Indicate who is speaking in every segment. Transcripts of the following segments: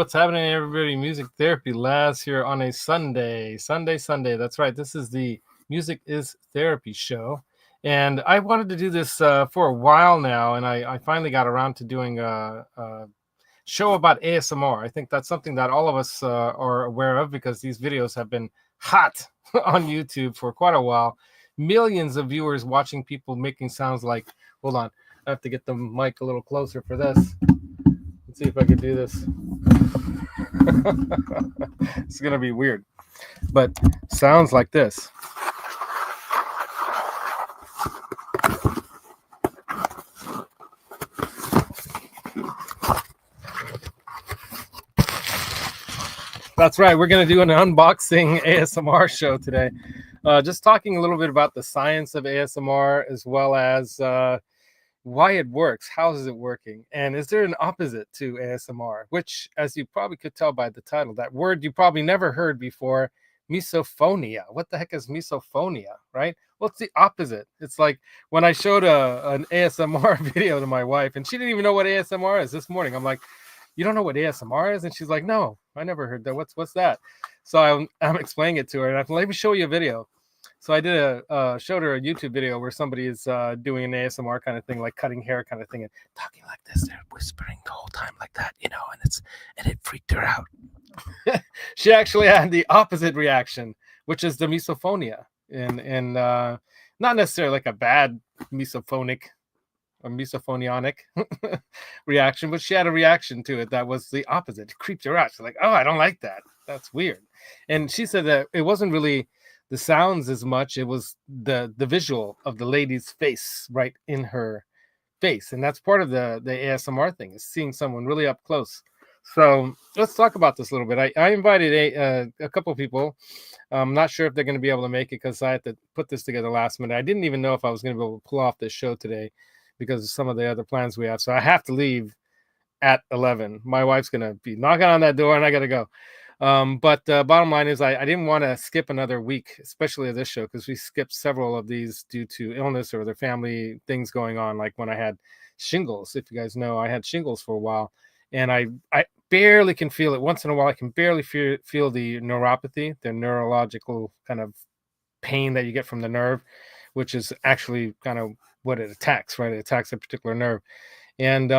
Speaker 1: what's happening, everybody? Music Therapy Labs here on a Sunday. That's right. This is the Music is Therapy show. And I wanted to do this for a while now, and I finally got around to doing a show about ASMR. I think that's something that all of us are aware of because these videos have been hot on YouTube for quite a while. Millions of viewers watching people making sounds like, hold on, I have to get the mic a little closer for this. Let's see if I can do this. It's going to be weird, but sounds like this. That's right. We're going to do an unboxing ASMR show today. Just talking a little bit about the science of ASMR as well as why it works, how is it working, and is there an opposite to ASMR, which, as you probably could tell by the title, that word you probably never heard before, misophonia. What the heck is misophonia, right? Well, it's the opposite. It's like when I showed an ASMR video to my wife, and she didn't even know what ASMR is this morning. I'm like, you don't know what ASMR is? And she's like, no, I never heard that. What's that? So I'm explaining it to her, and I let me show you a video. So I did showed her a YouTube video where somebody is doing an ASMR kind of thing, like cutting hair kind of thing, and talking like this. They're whispering the whole time like that, and it freaked her out. She actually had the opposite reaction, which is the misophonia, and not necessarily like a bad misophonic or misophonionic reaction, but she had a reaction to it that was the opposite. It creeped her out. She's like, oh, I don't like that. That's weird. And she said that it wasn't really the sounds as much, it was the visual of the lady's face right in her face. And that's part of the ASMR thing, is seeing someone really up close. So let's talk about this a little bit. I invited a couple of people. I'm not sure if they're going to be able to make it because I had to put this together last minute. I didn't even know if I was going to be able to pull off this show today because of some of the other plans we have. So I have to leave at 11. My wife's going to be knocking on that door and I got to go. But bottom line is I didn't want to skip another week, especially this show, because we skipped several of these due to illness or their family things going on. Like when I had shingles, if you guys know, I had shingles for a while, and I barely can feel it. Once in a while, I can barely feel the neuropathy, the neurological kind of pain that you get from the nerve, which is actually kind of what it attacks, right? It attacks a particular nerve. And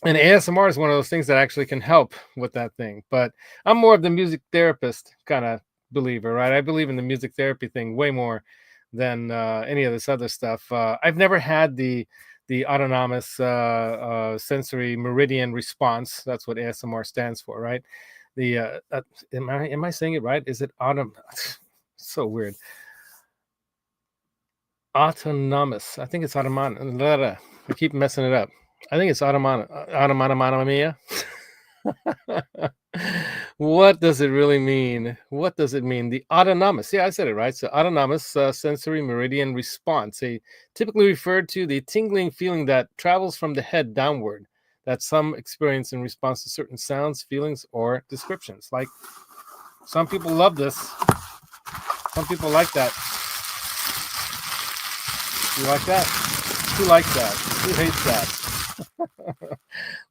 Speaker 1: ASMR is one of those things that actually can help with that thing. But I'm more of the music therapist kind of believer, right? I believe in the music therapy thing way more than any of this other stuff. I've never had the Autonomous Sensory Meridian Response. That's what ASMR stands for, right? The am I saying it right? Is it so weird. Autonomous. I think it's autonomous. I keep messing it up. I think it's autonomia. What does it really mean? What does it mean? The autonomous. Yeah, I said it right. So autonomous sensory meridian response. They typically refer to the tingling feeling that travels from the head downward that some experience in response to certain sounds, feelings, or descriptions. Like some people love this. Some people like that. You like that? Who likes that? Who hates that?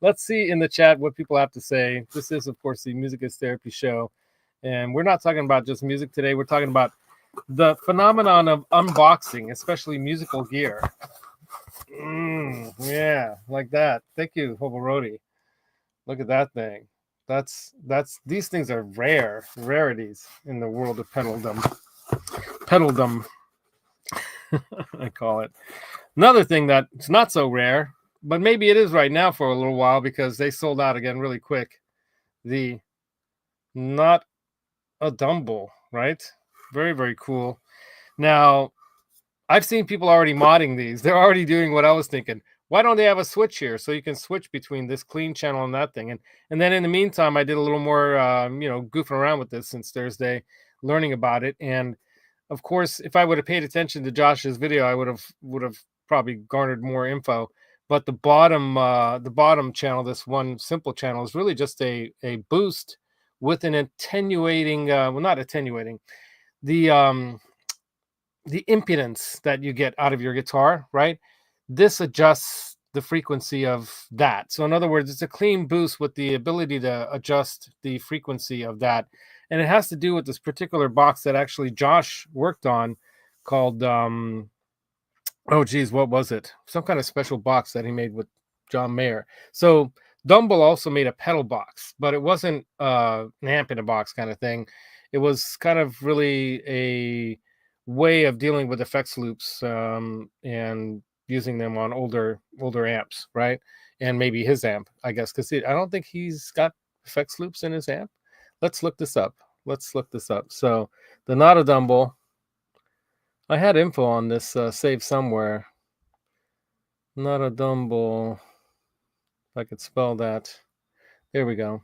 Speaker 1: Let's see in the chat what people have to say. This is, of course, the Music is Therapy show. And we're not talking about just music today. We're talking about the phenomenon of unboxing, especially musical gear. Yeah, like that. Thank you, Hoborodi. Look at that thing. These things are rarities in the world of pedaledom. I call it. Another thing that's not so rare, but maybe it is right now for a little while because they sold out again really quick. The Not a Dumble, right? Very, very cool. Now, I've seen people already modding these. They're already doing what I was thinking. Why don't they have a switch here so you can switch between this clean channel and that thing? And then in the meantime, I did a little more, goofing around with this since Thursday, learning about it. And of course, if I would have paid attention to Josh's video, I would have probably garnered more info. But the bottom channel, this one simple channel, is really just a boost with an attenuating, not attenuating, the impedance that you get out of your guitar, right? This adjusts the frequency of that. So in other words, it's a clean boost with the ability to adjust the frequency of that. And it has to do with this particular box that actually Josh worked on called, oh geez, what was it? Some kind of special box that he made with John Mayer. So Dumble also made a pedal box, but it wasn't an amp in a box kind of thing. It was kind of really a way of dealing with effects loops, and using them on older amps, right? And maybe his amp, I guess, because I don't think he's got effects loops in his amp. Let's look this up. So the Not a Dumble. I had info on this saved somewhere. Not a Dumble. If I could spell that. There we go.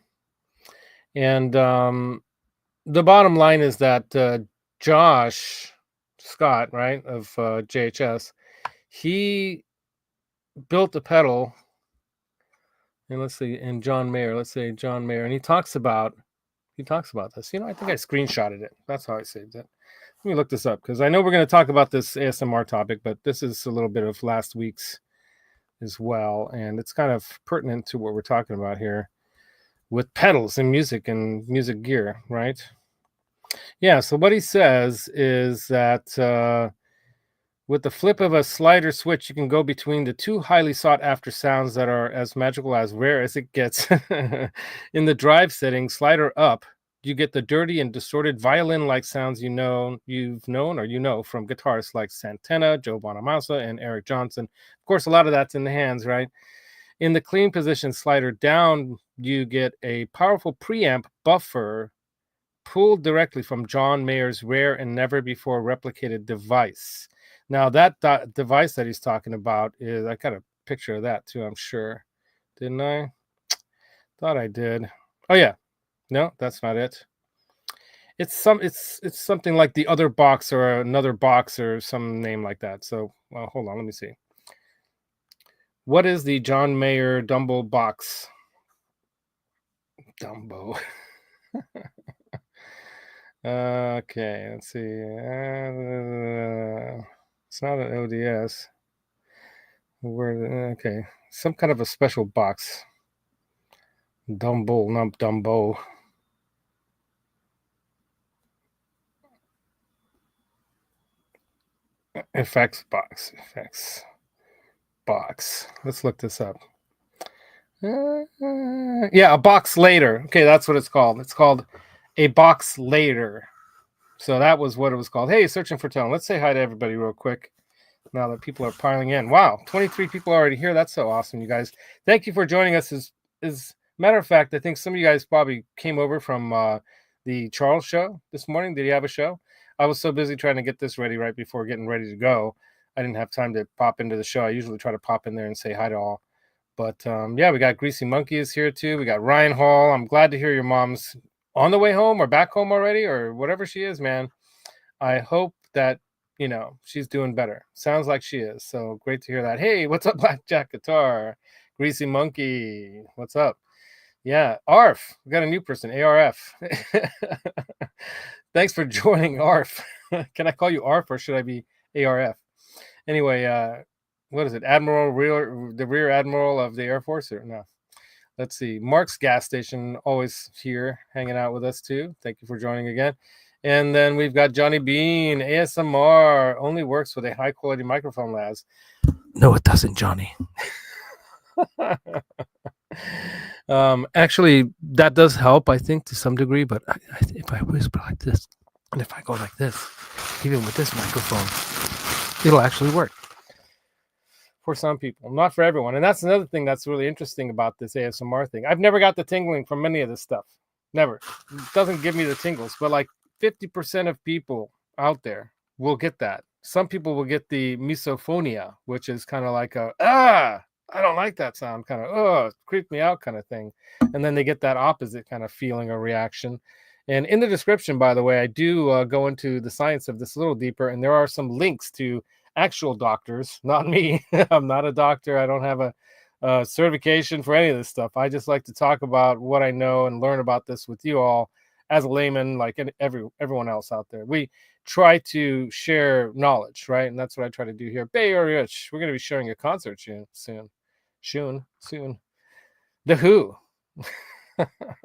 Speaker 1: And the bottom line is that Josh Scott, right, of JHS, he built a pedal. And let's see, and John Mayer, and he talks about this. I think I screenshotted it. That's how I saved it. Let me look this up because I know we're going to talk about this ASMR topic, but this is a little bit of last week's as well, and it's kind of pertinent to what we're talking about here with pedals and music gear, right? Yeah, so what he says is that with the flip of a slider switch, you can go between the two highly sought after sounds that are as magical as rare as it gets. In the drive setting, slider up, you get the dirty and distorted violin-like sounds you've known from guitarists like Santana, Joe Bonamassa, and Eric Johnson. Of course, a lot of that's in the hands, right? In the clean position slider down, you get a powerful preamp buffer pulled directly from John Mayer's rare and never before replicated device. Now, that device that he's talking about is, I got a picture of that too, I'm sure. Didn't I? Thought I did. Oh, yeah. No, that's not it. It's something like the other box or another box or some name like that. So, well, hold on, let me see. What is the John Mayer Dumble box? Dumbo. Okay, let's see. It's not an ODS. Okay, some kind of a special box. Dumbo, not Dumbo. Effects box. Let's look this up. Yeah, a box later. Okay, that's what it's called. It's called a box later. So that was what it was called. Hey, searching for tone. Let's say hi to everybody real quick now that people are piling in. Wow, 23 people already here. That's so awesome, you guys. Thank you for joining us. As matter of fact, I think some of you guys probably came over from the Charles show this morning. Did he have a show? I was so busy trying to get this ready right before getting ready to go. I didn't have time to pop into the show. I usually try to pop in there and say hi to all. But yeah, we got Greasy Monkey is here too. We got Ryan Hall. I'm glad to hear your mom's on the way home or back home already or whatever she is, man. I hope that, she's doing better. Sounds like she is. So great to hear that. Hey, what's up, Blackjack Guitar? Greasy Monkey, what's up? Yeah, ARF. We got a new person, ARF. Thanks for joining, ARF. Can I call you ARF or should I be ARF? Anyway, what is it? The Rear Admiral of the Air Force? Or no? Let's see. Mark's Gas Station, always here, hanging out with us too. Thank you for joining again. And then we've got Johnny Bean, ASMR, only works with a high-quality microphone, Laz. No, it doesn't, Johnny. Actually, that does help, I think, to some degree. But if I whisper like this, and if I go like this, even with this microphone, it'll actually work. For some people, not for everyone. And that's another thing that's really interesting about this ASMR thing. I've never got the tingling from any of this stuff. Never. It doesn't give me the tingles. But like 50% of people out there will get that. Some people will get the misophonia, which is kind of like I don't like that sound, kind of, creep me out kind of thing. And then they get that opposite kind of feeling or reaction. And in the description, by the way, I do go into the science of this a little deeper. And there are some links to actual doctors, not me. I'm not a doctor. I don't have a certification for any of this stuff. I just like to talk about what I know and learn about this with you all as a layman, like everyone else out there. We try to share knowledge, right? And that's what I try to do here. Bay Area, we're going to be sharing a concert soon. Soon. The Who.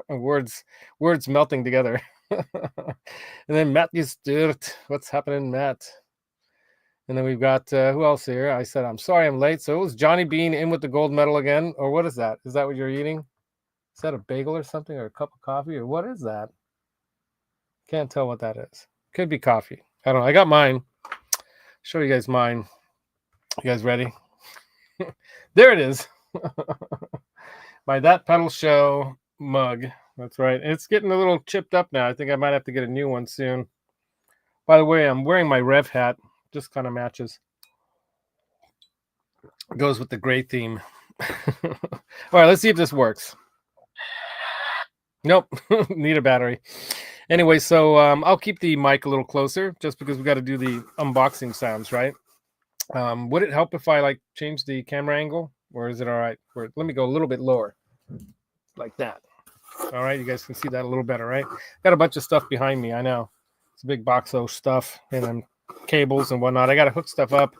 Speaker 1: words melting together. And then Matthew Stewart. What's happening, Matt? And then we've got who else here? I said, I'm sorry I'm late. So it was Johnny Bean in with the gold medal again. Or what is that? Is that what you're eating? Is that a bagel or something? Or a cup of coffee? Or what is that? Can't tell what that is. Could be coffee. I don't know. I got mine. Show you guys mine. You guys ready? There it is. My That Pedal Show mug. That's right. It's getting a little chipped up now. I think I might have to get a new one soon. By the way, I'm wearing my Rev hat. Just kind of matches. Goes with the gray theme. All right, let's see if this works. Nope. Need a battery. Anyway, so I'll keep the mic a little closer just because we got to do the unboxing sounds, right? Would it help if I like change the camera angle, or is it all right? Let me go a little bit lower, like that. All right, you guys can see that a little better, right? Got a bunch of stuff behind me. I know it's a big box of stuff and then cables and whatnot. I got to hook stuff up.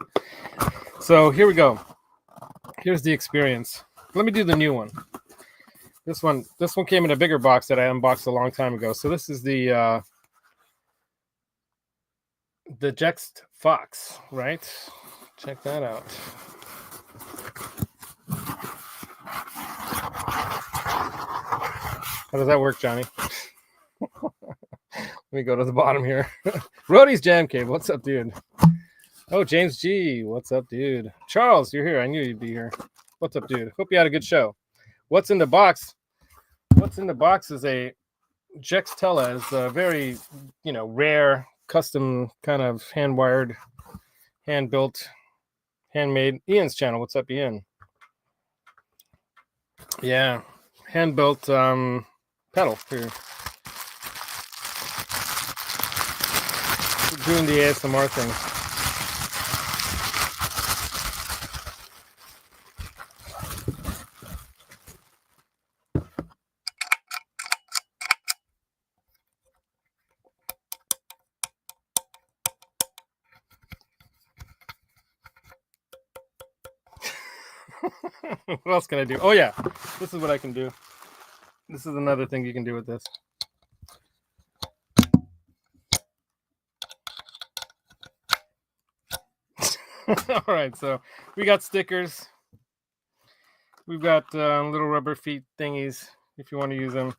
Speaker 1: So here we go. Here's the experience. Let me do the new one. This one came in a bigger box that I unboxed a long time ago. So this is the Jext Fox, right? Check that out. How does that work, Johnny? Let me go to the bottom here. Rody's Jam Cave. What's up, dude? Oh, James G. What's up, dude? Charles, you're here. I knew you'd be here. What's up, dude? Hope you had a good show. What's in the box? What's in the box is a Jextella. It's a very, rare, custom kind of hand-wired, hand-built, handmade. Ian's channel. What's up, Ian? Yeah, hand-built pedal here. Doing the ASMR thing. What else can I do? Oh yeah, this is what I can do. This is another thing you can do with this. All right, so we got stickers. We've got little rubber feet thingies if you want to use them.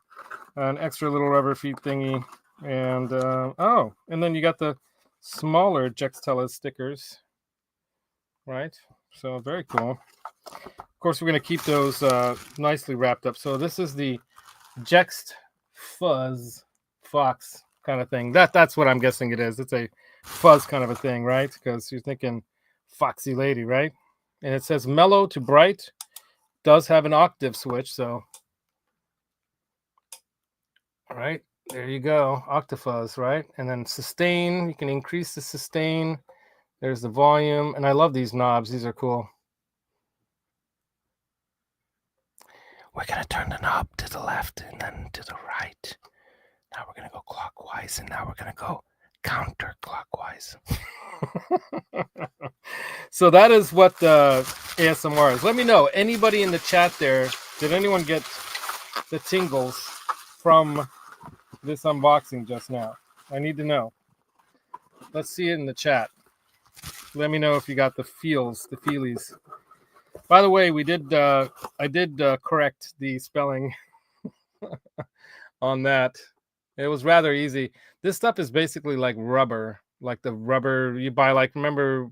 Speaker 1: An extra little rubber feet thingy, and and then you got the smaller Jextella stickers. Right, so very cool. Of course, we're going to keep those nicely wrapped up. So this is the Jext Fuzz Fox kind of thing. That's what I'm guessing it is. It's a fuzz kind of a thing, right? Because you're thinking foxy lady, right? And it says mellow to bright. Does have an octave switch, so all right, there you go, octafuzz, right? And then sustain, you can increase the sustain. There's the volume, and I love these knobs. These are cool. We're going to turn the knob to the left and then to the right. Now we're going to go clockwise, and now we're going to go counterclockwise. So that is what the ASMR is. Let me know, anybody in the chat there, did anyone get the tingles from this unboxing just now? I need to know. Let's see it in the chat. Let me know if you got the feels, the feelies. By the way, I did correct the spelling on that. It was rather easy. This stuff is basically like rubber, like the rubber you buy. Like, remember,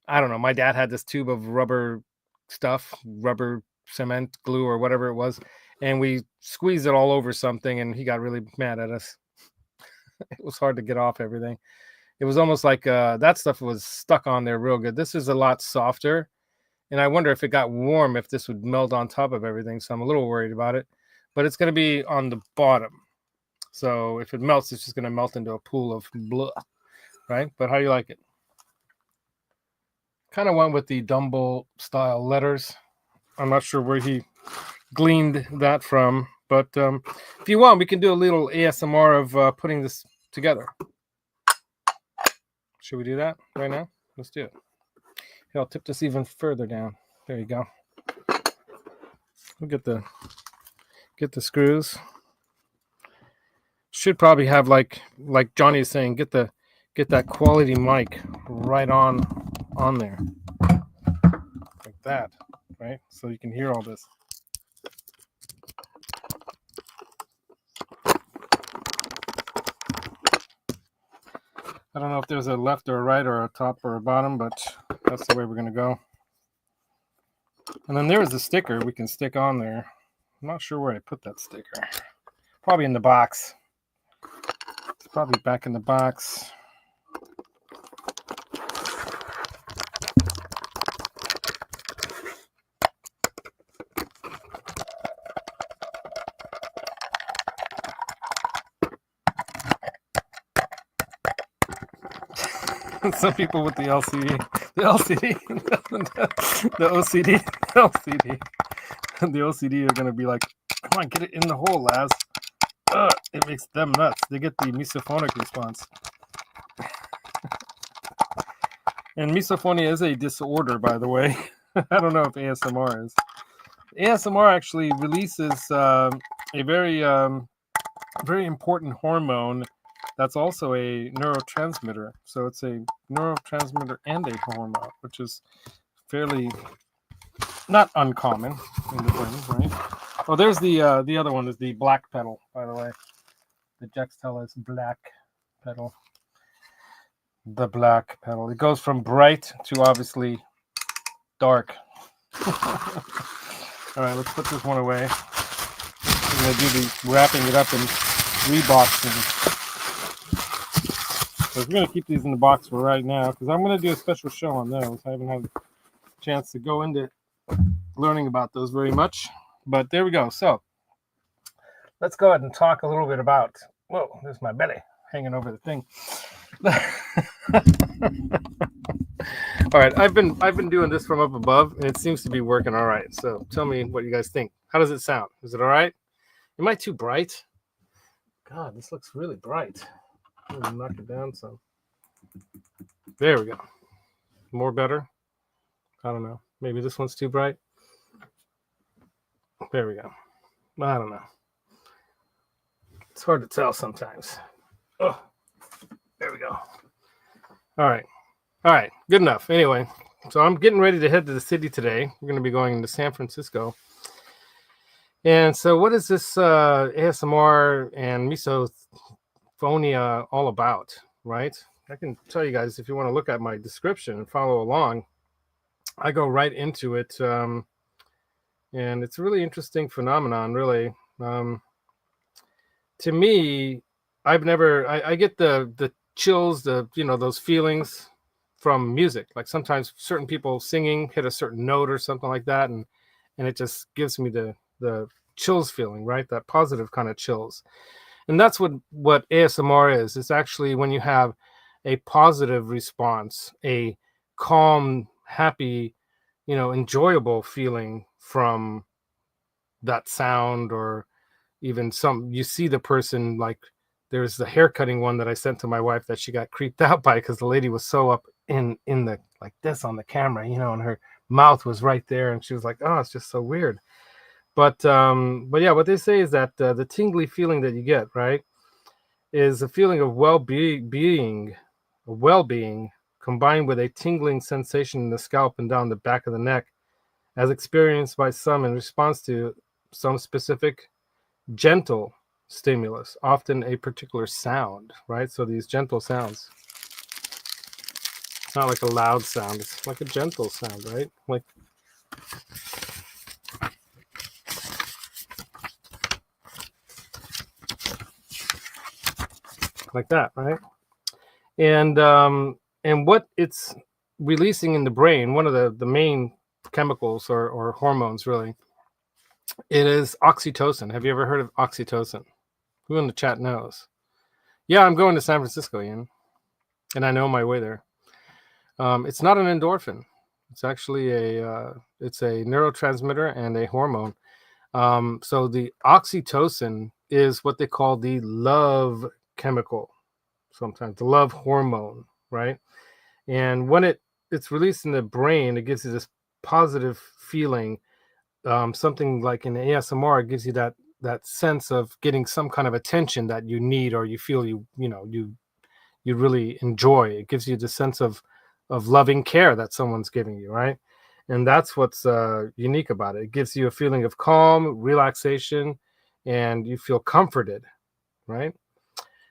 Speaker 1: I don't know, my dad had this tube of rubber stuff, rubber cement glue or whatever it was, and we squeezed it all over something, and he got really mad at us. It was hard to get off everything. It was almost like that stuff was stuck on there real good. This is a lot softer. And I wonder if it got warm, if this would melt on top of everything. So I'm a little worried about it. But it's going to be on the bottom. So if it melts, it's just going to melt into a pool of blah, right? But how do you like it? Kind of went with the Dumble style letters. I'm not sure where he gleaned that from. But if you want, we can do a little ASMR of putting this together. Should we do that right now? Let's do it. Here, I'll tip this even further down. There you go. We'll get the screws. Should probably have like Johnny is saying, get that quality mic right on there, like that, right? So you can hear all this. I don't know if there's a left or a right or a top or a bottom, but that's the way we're gonna go. And then there is a sticker we can stick on there. I'm not sure where I put that sticker. Probably in the box. It's probably back in the box. Some people with the LCD, the OCD, the OCD are gonna be like, "Come on, get it in the hole, Laz." It makes them nuts. They get the misophonic response. And misophonia is a disorder, by the way. I don't know if ASMR is. ASMR actually releases a very important hormone that's also a neurotransmitter. So it's a neurotransmitter and a hormone, which is fairly not uncommon in the brain, right? Oh, there's the other one is the black pedal, by the way. The Jextel is black pedal. The black pedal. It goes from bright to obviously dark. All right, let's put this one away. We're going to do the wrapping it up and reboxing. So we're going to keep these in the box for right now because I'm going to do a special show on those. I haven't had a chance to go into learning about those very much. But there we go. So let's go ahead and talk a little bit about, whoa, there's my belly hanging over the thing. All right, I've been doing this from up above, and it seems to be working all right. So tell me what you guys think. How does it sound? Is it all right? Am I too bright? God, this looks really bright. I'm gonna knock it down some. There we go. More better? I don't know. Maybe this one's too bright. There we go. I don't know. It's hard to tell sometimes. Oh, there we go. All right, good enough. Anyway, so I'm getting ready to head to the city today. We're going to be going into San Francisco. And so what is this ASMR and misophonia all about, right? I can tell you guys if you want to look at my description and follow along. I go right into it. And it's a really interesting phenomenon, really. To me, I get the chills, those feelings from music. Like sometimes certain people singing hit a certain note or something like that, and it just gives me the chills feeling, right? That positive kind of chills. And that's what ASMR is. It's actually when you have a positive response, a calm, happy, enjoyable feeling from that sound, or even you see the person, like there's the haircutting one that I sent to my wife that she got creeped out by because the lady was so up in the like this on the camera, and her mouth was right there, and she was like, oh, it's just so weird. But yeah, what they say is that the tingly feeling that you get, right, is a feeling of well-being combined with a tingling sensation in the scalp and down the back of the neck, as experienced by some in response to some specific gentle stimulus, often a particular sound, right? So these gentle sounds. It's not like a loud sound, it's like a gentle sound, right? Like that, right? And what it's releasing in the brain, one of the main chemicals or hormones, really, it is oxytocin. Have you ever heard of oxytocin? Who in the chat knows? Yeah, I'm going to San Francisco, Ian, and I know my way there. It's not an endorphin. It's actually it's a neurotransmitter and a hormone. So the oxytocin is what they call the love chemical, sometimes the love hormone, right? And when it's released in the brain, it gives you this positive feeling something like in ASMR, it gives you that sense of getting some kind of attention that you need, or you feel you really enjoy. It gives you the sense of loving care that someone's giving you, right? And that's what's unique about it. It gives you a feeling of calm, relaxation, and you feel comforted, right?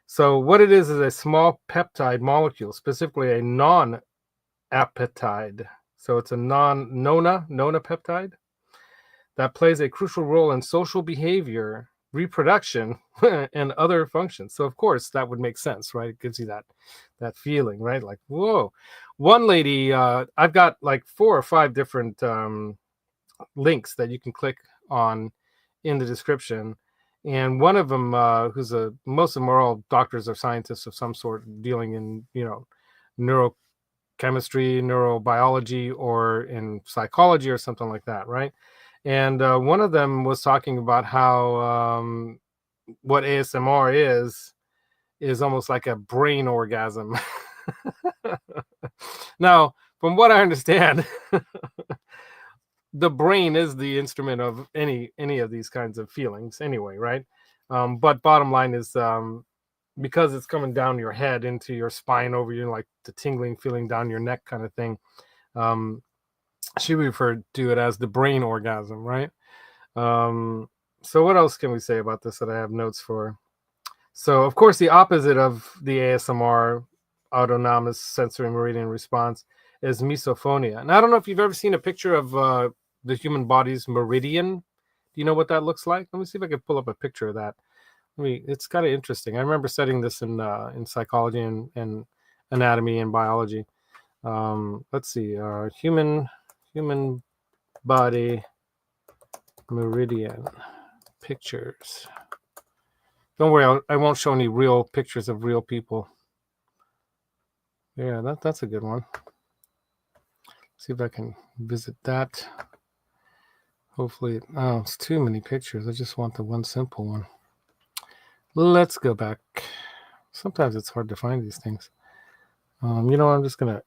Speaker 1: So what it is a small peptide molecule, specifically a non-apeptide. So it's a nona peptide that plays a crucial role in social behavior, reproduction, and other functions. So of course that would make sense, right? It gives you that feeling, right? Like, whoa. One lady, I've got like 4 or 5 different links that you can click on in the description. And one of them, most of them are all doctors or scientists of some sort dealing in, neurochemistry, neurobiology, or in psychology or something like that, right? And one of them was talking about how what ASMR is almost like a brain orgasm. Now, from what I understand, the brain is the instrument of any of these kinds of feelings anyway, right? But bottom line is, because it's coming down your head into your spine over you, like the tingling feeling down your neck kind of thing, she referred to it as the brain orgasm, right? So what else can we say about this that I have notes for? So of course the opposite of the ASMR, Autonomous Sensory Meridian Response, is misophonia. And I don't know if you've ever seen a picture of the human body's meridian. Do you know what that looks like? Let me see if I can pull up a picture of that. It's kind of interesting. I remember studying this in psychology and anatomy and biology. Let's see, human body meridian pictures. Don't worry, I won't show any real pictures of real people. Yeah, that's a good one. See if I can visit that. Hopefully, it's too many pictures. I just want the one simple one. Let's go back. Sometimes it's hard to find these things. I'm just gonna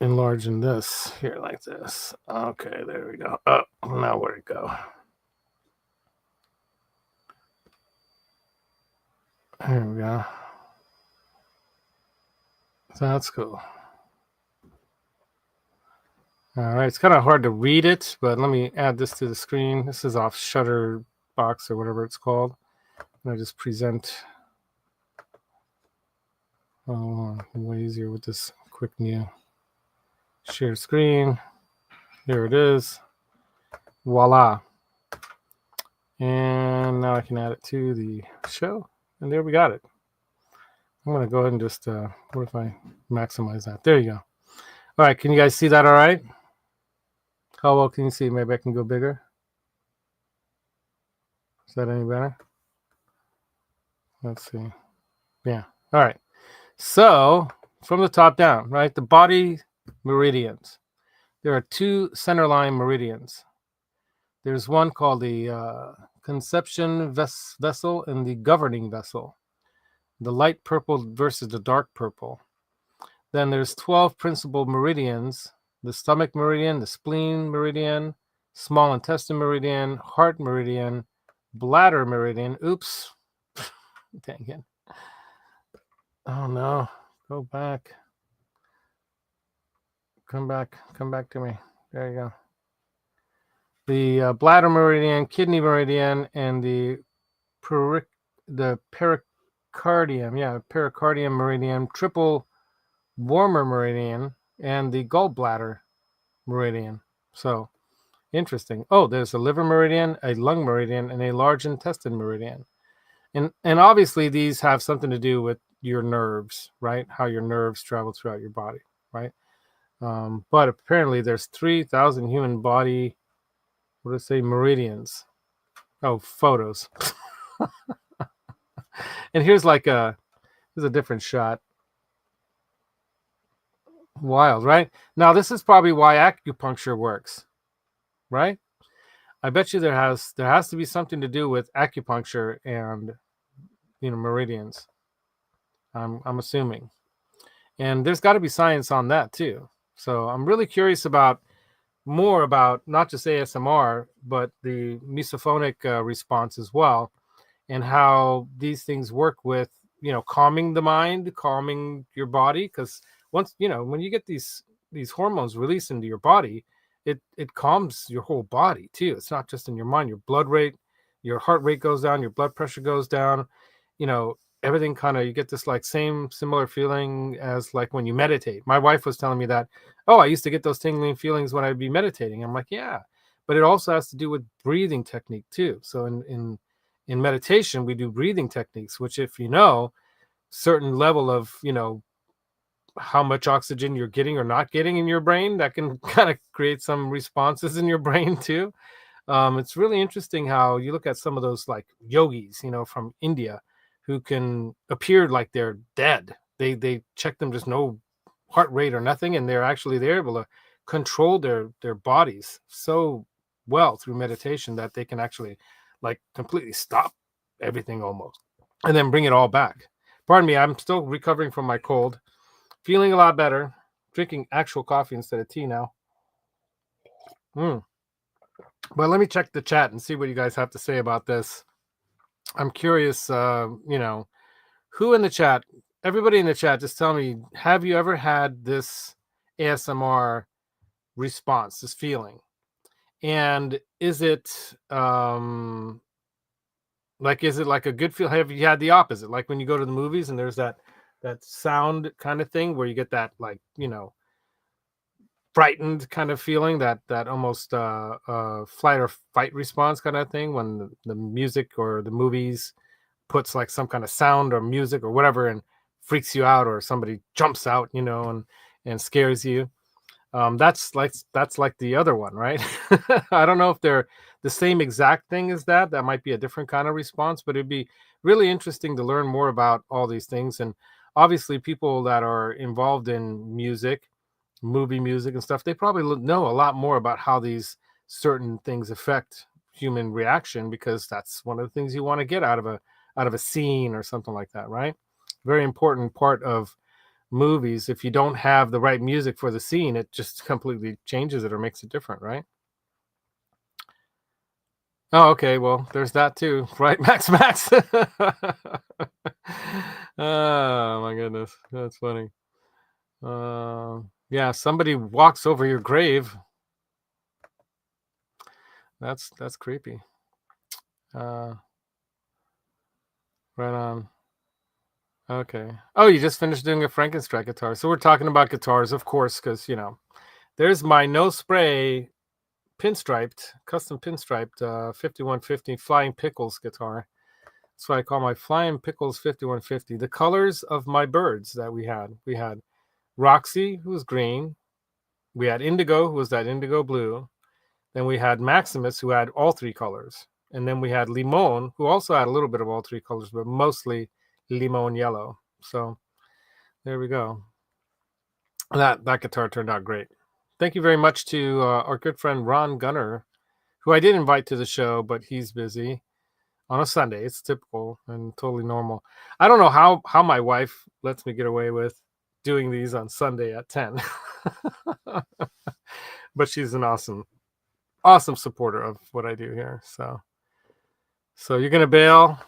Speaker 1: enlarge in this here like this. Okay, there we go. Oh, now where'd it go? There we go. That's cool. All right, it's kind of hard to read it, but let me add this to the screen. This is off Shutterbox or whatever it's called. And I just present way easier with this quick new share screen. Here it is. Voila. And now I can add it to the show. And there we got it. I'm going to go ahead and just, what if I maximize that? There you go. All right, can you guys see that all right? How well can you see? Maybe I can go bigger. Is that any better? Let's see. Yeah. All right. So from the top down, right, the body meridians. There are 2 centerline meridians. There's one called the conception vessel and the governing vessel. The light purple versus the dark purple. Then there's 12 principal meridians: the stomach meridian, the spleen meridian, small intestine meridian, heart meridian, bladder meridian. Oops. Dang it. Oh no. Go back. Come back to me. There you go. The bladder meridian, kidney meridian, and the pericardium. Yeah, pericardium meridian, triple warmer meridian, and the gallbladder meridian. So interesting. Oh, there's a liver meridian, a lung meridian, and a large intestine meridian. And obviously these have something to do with your nerves, right? How your nerves travel throughout your body, right? But apparently there's 3,000 human body, what does it say, meridians? Oh, photos. And here's a different shot. Wild, right? Now this is probably why acupuncture works, right? I bet you there has to be something to do with acupuncture and meridians. I'm assuming, and there's got to be science on that too. So I'm really curious about more about not just ASMR, but the misophonic response as well, and how these things work with, calming the mind, calming your body. Because once, when you get these hormones released into your body, it calms your whole body too. It's not just in your mind. Your blood rate, your heart rate goes down, your blood pressure goes down, everything kind of, you get this like same similar feeling as like when you meditate. My wife was telling me that, oh, I used to get those tingling feelings when I'd be meditating. I'm like, yeah, but it also has to do with breathing technique too. So in meditation, we do breathing techniques, which, if certain level of, how much oxygen you're getting or not getting in your brain, that can kind of create some responses in your brain too. It's really interesting how you look at some of those like yogis, from India, who can appear like they're dead. They check them, just no heart rate or nothing, and they're able to control their bodies so well through meditation that they can actually like completely stop everything almost, and then bring it all back. Pardon me, I'm still recovering from my cold, feeling a lot better, drinking actual coffee instead of tea now. But let me check the chat and see what you guys have to say about this. I'm curious, who in the chat, everybody in the chat, just tell me, have you ever had this ASMR response, this feeling? And is it is it like a good feel? Have you had the opposite? Like when you go to the movies and there's that sound kind of thing where you get that like, frightened kind of feeling, that almost flight or fight response kind of thing, when the music or the movies puts like some kind of sound or music or whatever and freaks you out, or somebody jumps out, and scares you. That's like the other one, right? I don't know if they're the same exact thing as that. That might be a different kind of response, but it'd be really interesting to learn more about all these things. And obviously, people that are involved in music, movie music and stuff, they probably know a lot more about how these certain things affect human reaction, because that's one of the things you want to get out of a scene or something like that, right? Very important part of movies. If you don't have the right music for the scene, it just completely changes it or makes it different, right? Oh, okay, well, there's that too, right? Max. Oh my goodness, that's funny. Yeah, somebody walks over your grave. That's creepy. Right on. Okay. Oh, you just finished doing a Frankenstein guitar. So we're talking about guitars, of course, because there's my no spray custom pinstriped 5150 Flying Pickles guitar. That's what I call my Flying Pickles 5150. The colors of my birds that we had. We had Roxy, who was green. We had Indigo, who was that indigo blue. Then we had Maximus, who had all three colors. And then we had Limon, who also had a little bit of all three colors, but mostly limon yellow. So there we go. That guitar turned out great. Thank you very much to our good friend Ron Gunner, who I did invite to the show, but he's busy on a Sunday. It's typical and totally normal. I don't know how my wife lets me get away with doing these on Sunday at 10. But she's an awesome supporter of what I do here. So you're gonna bail?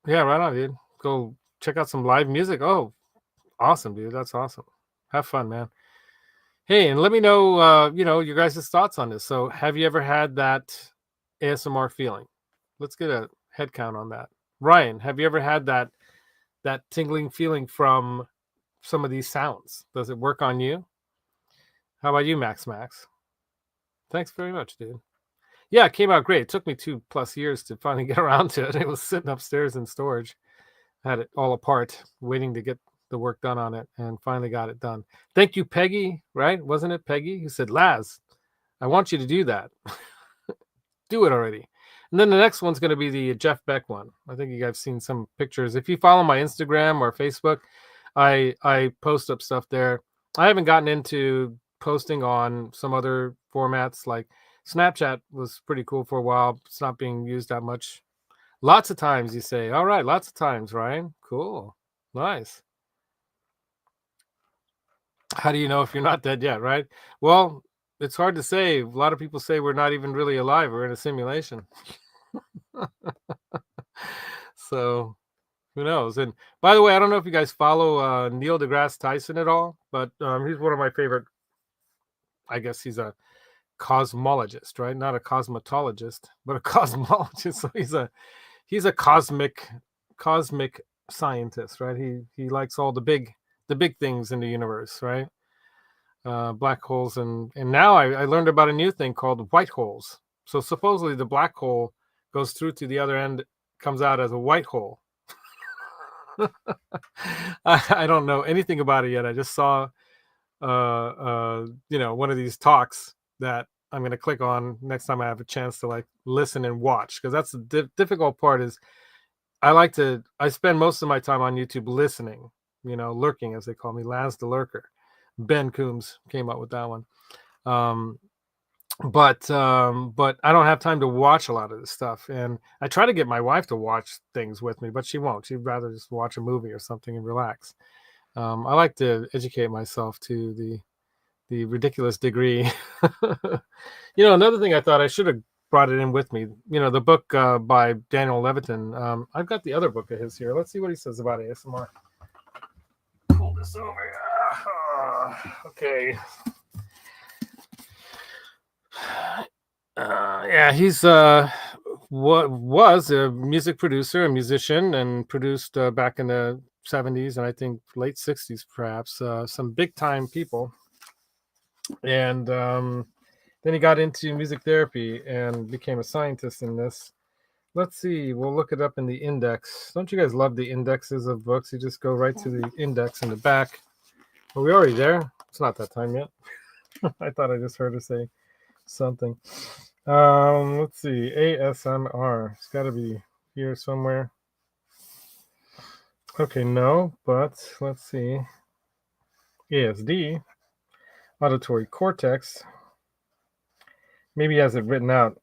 Speaker 1: Yeah, right on, dude. Go check out some live music. Oh, awesome, dude. That's awesome. Have fun, man. Hey, and let me know, your guys' thoughts on this. So have you ever had that ASMR feeling? Let's get a head count on that. Ryan, have you ever had that tingling feeling from some of these sounds? Does it work on you? How about you, Max? Thanks very much, dude. Yeah, it came out great. It took me 2+ years to finally get around to it. It was sitting upstairs in storage. I had it all apart, waiting to get the work done on it, and finally got it done. Thank you, Peggy, right? Wasn't it Peggy who said, Laz, I want you to do that. Do it already. And then the next one's going to be the Jeff Beck one. I think you guys have seen some pictures. If you follow my Instagram or Facebook, I post up stuff there. I haven't gotten into posting on some other formats. Like Snapchat was pretty cool for a while. It's not being used that much. Lots of times, you say. All right, lots of times, Ryan. Cool. Nice. How do you know if you're not dead yet, right? Well, it's hard to say. A lot of people say we're not even really alive. We're in a simulation. So who knows? And by the way, I don't know if you guys follow Neil deGrasse Tyson at all, but he's one of my favorite. I guess he's a cosmologist, right? Not a cosmetologist, but a cosmologist. So he's a cosmic scientist, right? He likes all the big things in the universe, right? Black holes, and now I learned about a new thing called white holes. So supposedly the black hole goes through to the other end, comes out as a white hole. I don't know anything about it yet. I just saw one of these talks that I'm going to click on next time I have a chance to like listen and watch, because that's the difficult part. Is I spend most of my time on YouTube listening, lurking, as they call me, Lance the Lurker. Ben Coombs came up with that one. But I don't have time to watch a lot of this stuff, and I try to get my wife to watch things with me, but she won't. She'd rather just watch a movie or something and relax. I like to educate myself to the ridiculous degree. Another thing I thought I should have brought it in with me, the book by Daniel Levitin. I've got the other book of his here. Let's see what he says about ASMR. Pull this over. Okay. Yeah, he's was a music producer, a musician, and produced back in the 70s and I think late 60s, perhaps, some big time people. And then he got into music therapy and became a scientist in this. Let's see, we'll look it up in the index. Don't you guys love the indexes of books? You just go right to the index in the back. Are we already there? It's not that time yet. I thought I just heard her say something. Let's see, ASMR. It's got to be here somewhere. Okay, no, but let's see. ASD, auditory cortex. Maybe he has it written out.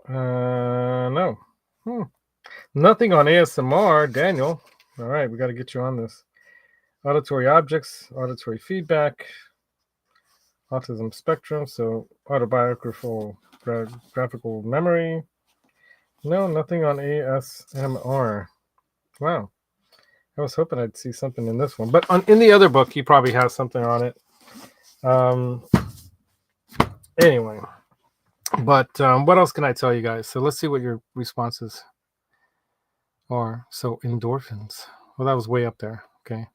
Speaker 1: No. Nothing on ASMR, Daniel. All right, we got to get you on this. Auditory objects, auditory feedback, autism spectrum, so autobiographical graphical memory. No, nothing on ASMR. Wow. I was hoping I'd see something in this one. But in the other book, he probably has something on it. Anyway. But what else can I tell you guys? So let's see what your responses are. So endorphins. Well, that was way up there. Okay.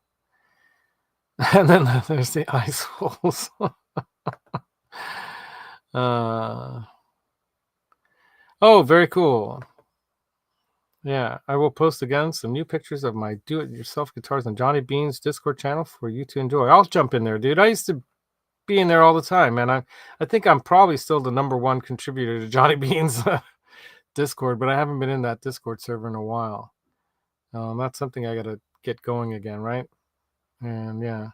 Speaker 1: And then there's the ice holes. Oh, very cool. Yeah, I will post again some new pictures of my do-it-yourself guitars on Johnny Bean's Discord channel for you to enjoy. I'll jump in there, dude. I used to be in there all the time, man. I think I'm probably still the #1 contributor to Johnny Bean's Discord, but I haven't been in that Discord server in a while. That's something I got to get going again, right? And yeah.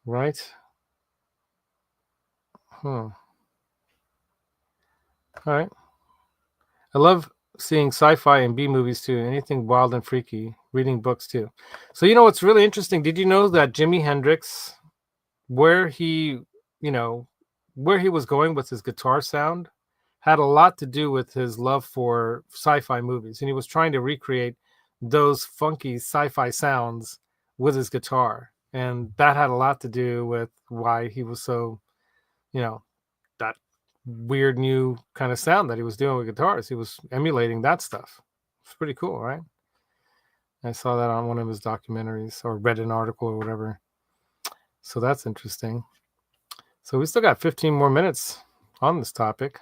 Speaker 1: Right? All right. I love seeing sci-fi and B movies too. Anything wild and freaky. Reading books too. So what's really interesting? Did you know that Jimi Hendrix, where he was going with his guitar sound, had a lot to do with his love for sci-fi movies, and he was trying to recreate those funky sci-fi sounds with his guitar, and that had a lot to do with why he was so, that weird new kind of sound that he was doing with guitars. He was emulating that stuff. It's pretty cool, right? I saw that on one of his documentaries or read an article or whatever. So that's interesting. So we still got 15 more minutes on this topic.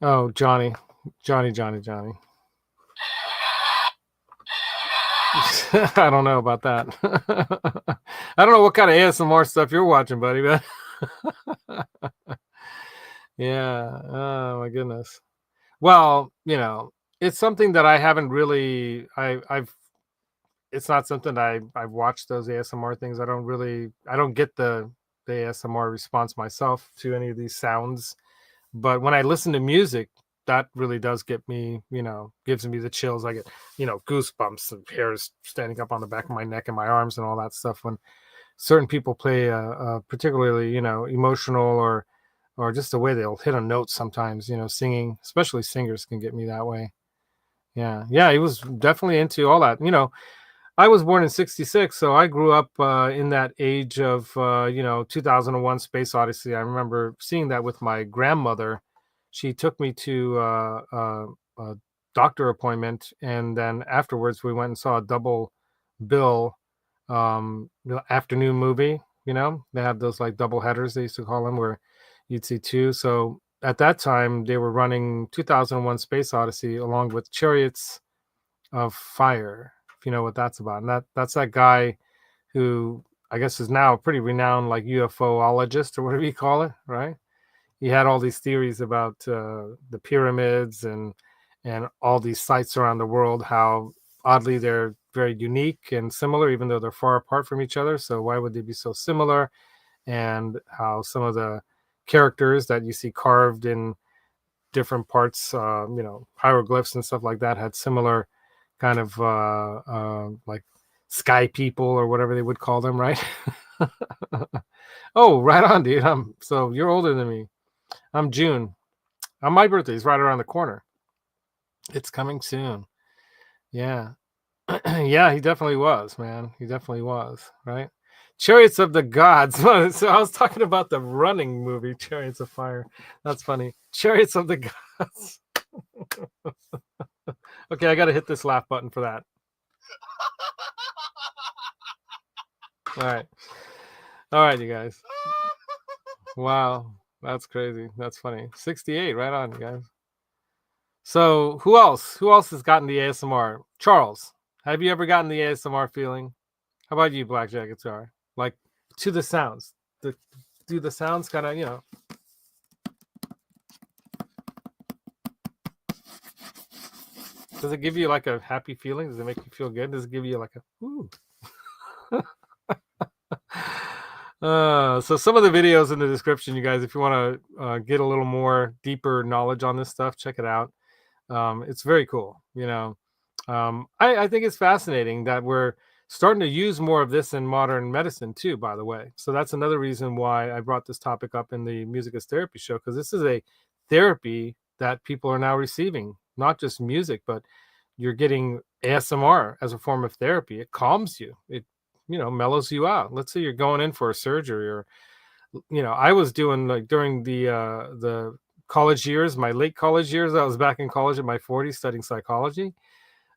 Speaker 1: Oh, Johnny. I don't know about that. I don't know what kind of ASMR stuff you're watching, buddy, but yeah. Oh my goodness. Well, it's something that I haven't really. It's not something I've watched those ASMR things. I don't get the ASMR response myself to any of these sounds. But when I listen to music, that really does get me, gives me the chills. I get, goosebumps and hairs standing up on the back of my neck and my arms and all that stuff certain people play particularly, emotional or just the way they'll hit a note sometimes, singing, especially singers can get me that way. Yeah. Yeah. He was definitely into all that. I was born in 66, so I grew up in that age of, 2001 Space Odyssey. I remember seeing that with my grandmother. She took me to a doctor appointment, and then afterwards we went and saw a double bill afternoon movie. They have those like double headers, they used to call them, where you'd see two. So at that time, they were running 2001 Space Odyssey along with Chariots of Fire, if you know what that's about. And that's that guy who I guess is now a pretty renowned like UFOologist or whatever you call it, right? He had all these theories about the pyramids and all these sites around the world, how oddly they're very unique and similar, even though they're far apart from each other. So why would they be so similar? And how some of the characters that you see carved in different parts, hieroglyphs and stuff like that, had similar kind of like sky people or whatever they would call them, right? Oh, right on, dude. So you're older than me. I'm June. My birthday's right around the corner. It's coming soon. Yeah. Yeah, he definitely was, man. He definitely was, right? Chariots of the Gods. So I was talking about the running movie, Chariots of Fire. That's funny. Chariots of the Gods. Okay, I got to hit this laugh button for that. All right. All right, you guys. Wow. That's crazy. That's funny. 68, right on, you guys. So who else? Who else has gotten the ASMR? Charles, have you ever gotten the ASMR feeling? How about you, Blackjack Guitar? Like to the sounds. Do the sounds kind of, does it give you like a happy feeling? Does it make you feel good? Does it give you like a ooh? So some of the videos in the description, you guys, if you want to get a little more deeper knowledge on this stuff, check it out. It's very cool. I think it's fascinating that we're starting to use more of this in modern medicine too, by the way. So that's another reason why I brought this topic up in the Music is Therapy show, because this is a therapy that people are now receiving, not just music, but you're getting ASMR as a form of therapy. It calms you. It mellows you out. Let's say you're going in for a surgery, or I was doing like during the college years, my late college years, I was back in college in my 40s studying psychology.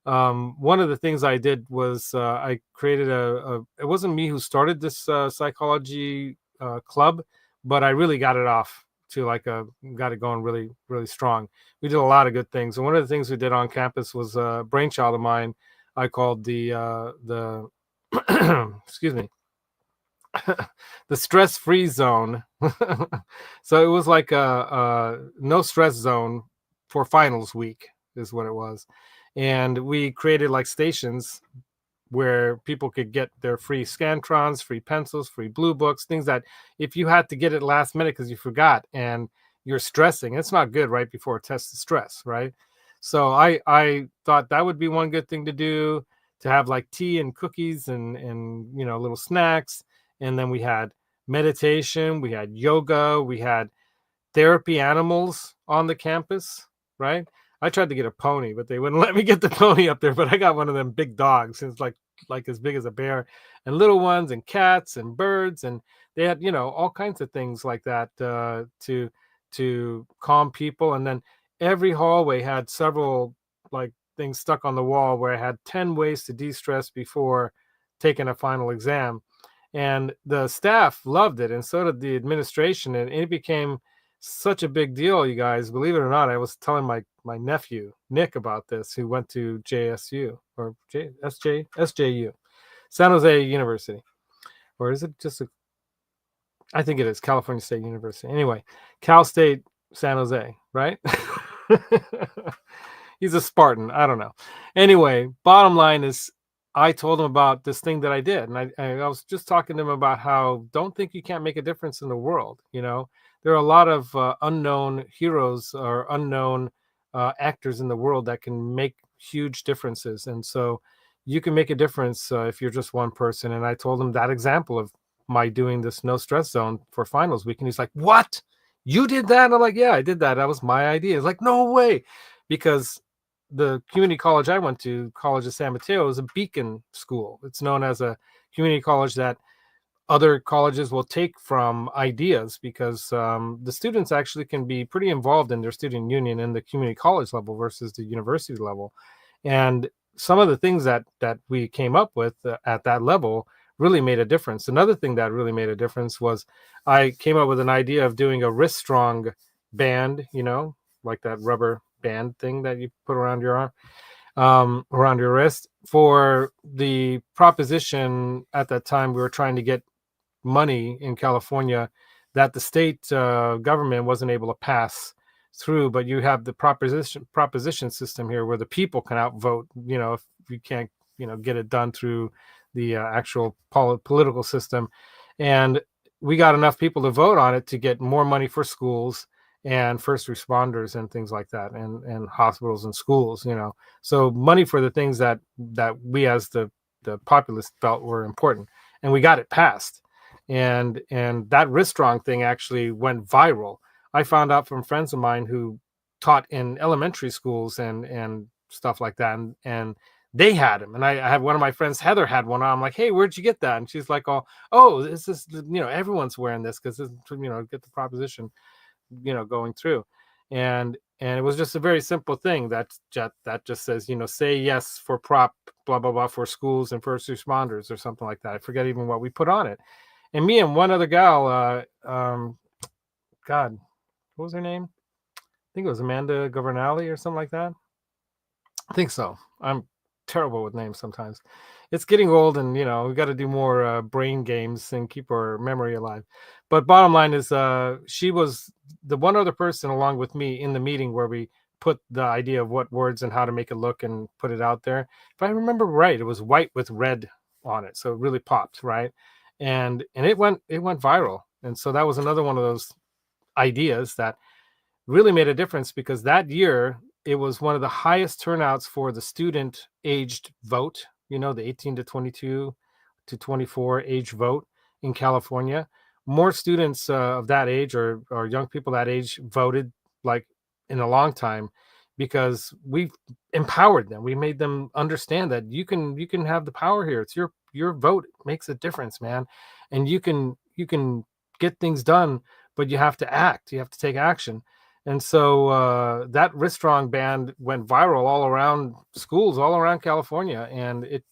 Speaker 1: One of the things I did was I created it wasn't me who started this psychology club, but I really got it off to got it going really, really strong. We did a lot of good things. And one of the things we did on campus was a brainchild of mine. I called the excuse me, the stress-free zone. So it was like a no stress zone for finals week is what it was. And we created like stations where people could get their free Scantrons, free pencils, free blue books, things that if you had to get it last minute because you forgot and you're stressing, it's not good right before a test of stress, right? So I thought that would be one good thing to do, to have like tea and cookies and little snacks. And then we had meditation, we had yoga, we had therapy animals on the campus, right? I tried to get a pony, but they wouldn't let me get the pony up there. But I got one of them big dogs. It's like as big as a bear, and little ones, and cats, and birds, and they had all kinds of things like that to calm people. And then every hallway had several like things stuck on the wall where I had 10 ways to de-stress before taking a final exam. And the staff loved it, and so did the administration, and it became such a big deal, you guys. Believe it or not, I was telling my nephew Nick about this, who went to JSU or SJU, San Jose University, or is it just I think it is California State University. Anyway, Cal State San Jose, right? He's a Spartan. I don't know. Anyway, bottom line is, I told him about this thing that I did. And I was just talking to him about how don't think you can't make a difference in the world. There are a lot of unknown heroes or unknown actors in the world that can make huge differences. And so you can make a difference if you're just one person. And I told him that example of my doing this no stress zone for finals week. And he's like, "What? You did that?" And I'm like, "Yeah, I did that. That was my idea." It's like, "No way." Because the community college I went to, College of San Mateo, is a beacon school. It's known as a community college that other colleges will take from ideas, because the students actually can be pretty involved in their student union in the community college level versus the university level. And some of the things that we came up with at that level really made a difference. Another thing that really made a difference was I came up with an idea of doing a wrist strong band, like that rubber band thing that you put around your arm, around your wrist, for the proposition at that time we were trying to get money in California that the state government wasn't able to pass through. But you have the proposition system here where the people can outvote, if you can't, get it done through the actual political system. And we got enough people to vote on it to get more money for schools and first responders and things like that, and hospitals and schools, so money for the things that we as the populace felt were important, and we got it passed. And that wrist strong thing actually went viral. I found out from friends of mine who taught in elementary schools and stuff like that, and they had them. And I had one of my friends, Heather, had one. I'm like, "Hey, where'd you get that?" And she's like, "Oh, this is, everyone's wearing this because get the proposition, going through." And it was just a very simple thing that just says, say yes for prop blah blah blah for schools and first responders or something like that. I forget even what we put on it. And me and one other gal, God, what was her name? I think it was Amanda Governale or something like that. I think so. I'm terrible with names sometimes. It's getting old, and we got to do more brain games and keep our memory alive. But bottom line is, she was the one other person along with me in the meeting where we put the idea of what words and how to make it look and put it out there. If I remember right, it was white with red on it, so it really popped, right? And it went viral. And so that was another one of those ideas that really made a difference, because that year it was one of the highest turnouts for the student aged vote, the 18 to 22 to 24 age vote in California. More students of that age, or young people that age, voted like in a long time, because we've empowered them. We made them understand that you can have the power here. It's your vote. It makes a difference, man. And you can get things done, but you have to act. You have to take action. And so that wrist strong band went viral all around schools, all around California, and it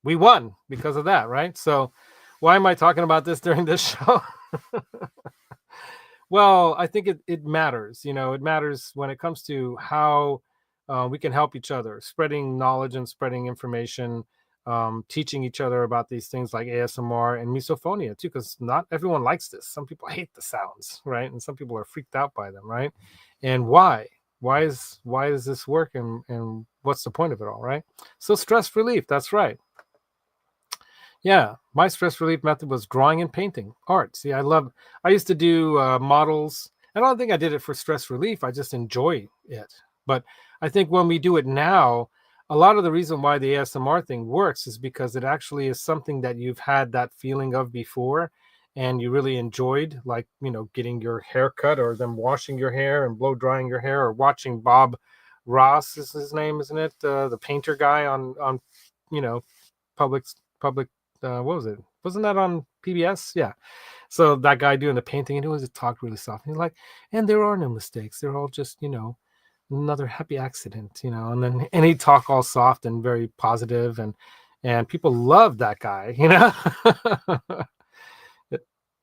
Speaker 1: we won because of that, right? So why am I talking about this during this show? Well, I think it matters. It matters when it comes to how we can help each other, spreading knowledge and spreading information, teaching each other about these things like ASMR and misophonia too, because not everyone likes this. Some people hate the sounds, right? And some people are freaked out by them, right? And why? Why does this work, and what's the point of it all, right? So stress relief, that's right. Yeah, my stress relief method was drawing and painting, art. See, I used to do models. I don't think I did it for stress relief. I just enjoy it. But I think when we do it now, a lot of the reason why the ASMR thing works is because it actually is something that you've had that feeling of before, and you really enjoyed, like, getting your hair cut, or them washing your hair and blow drying your hair, or watching Bob Ross is his name, isn't it? The painter guy on public what was it? Wasn't that on PBS? Yeah. So that guy doing the painting, and he always talked really soft. And he's like, and there are no mistakes. They're all just, another happy accident, and he'd talk all soft and very positive, and people loved that guy,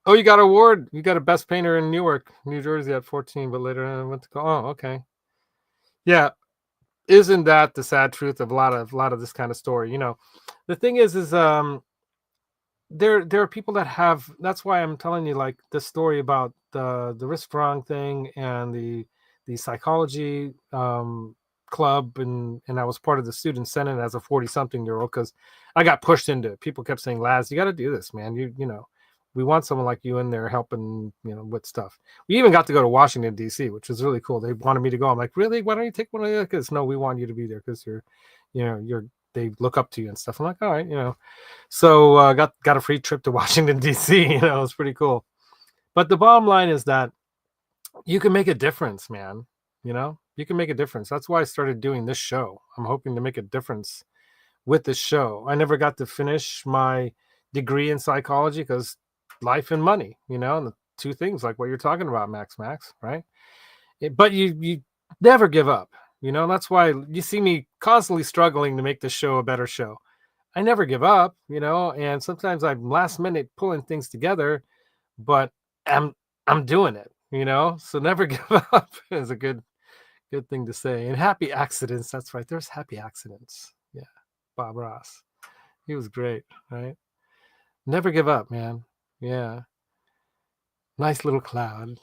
Speaker 1: Oh, you got an award. You got a best painter in Newark, New Jersey at 14, but later I went to go. Oh, okay. Yeah. Isn't that the sad truth of a lot of this kind of story? The thing is there are people that have. That's why I'm telling you, like, the story about the wrist strong thing and the psychology club, and I was part of the student senate as a 40-something-year-old, because I got pushed into it. People kept saying, "Laz, you got to do this, man. We want someone like you in there helping, with stuff." We even got to go to Washington D.C., which was really cool. They wanted me to go. I'm like, "Really? Why don't you take one of the?" Because no, we want you to be there because you're they look up to you and stuff. I'm like, all right, So got a free trip to Washington D.C. It's pretty cool. But the bottom line is that you can make a difference, man. You can make a difference. That's why I started doing this show. I'm hoping to make a difference with this show. I never got to finish my degree in psychology because life and money, and the two things like what you're talking about, Max, right? But you never give up. That's why you see me constantly struggling to make this show a better show. I never give up, and sometimes I'm last minute pulling things together, but I'm doing it, so never give up is a good thing to say. And happy accidents, that's right, there's happy accidents. Yeah, Bob Ross, he was great, right? Never give up, man. Yeah, nice little cloud.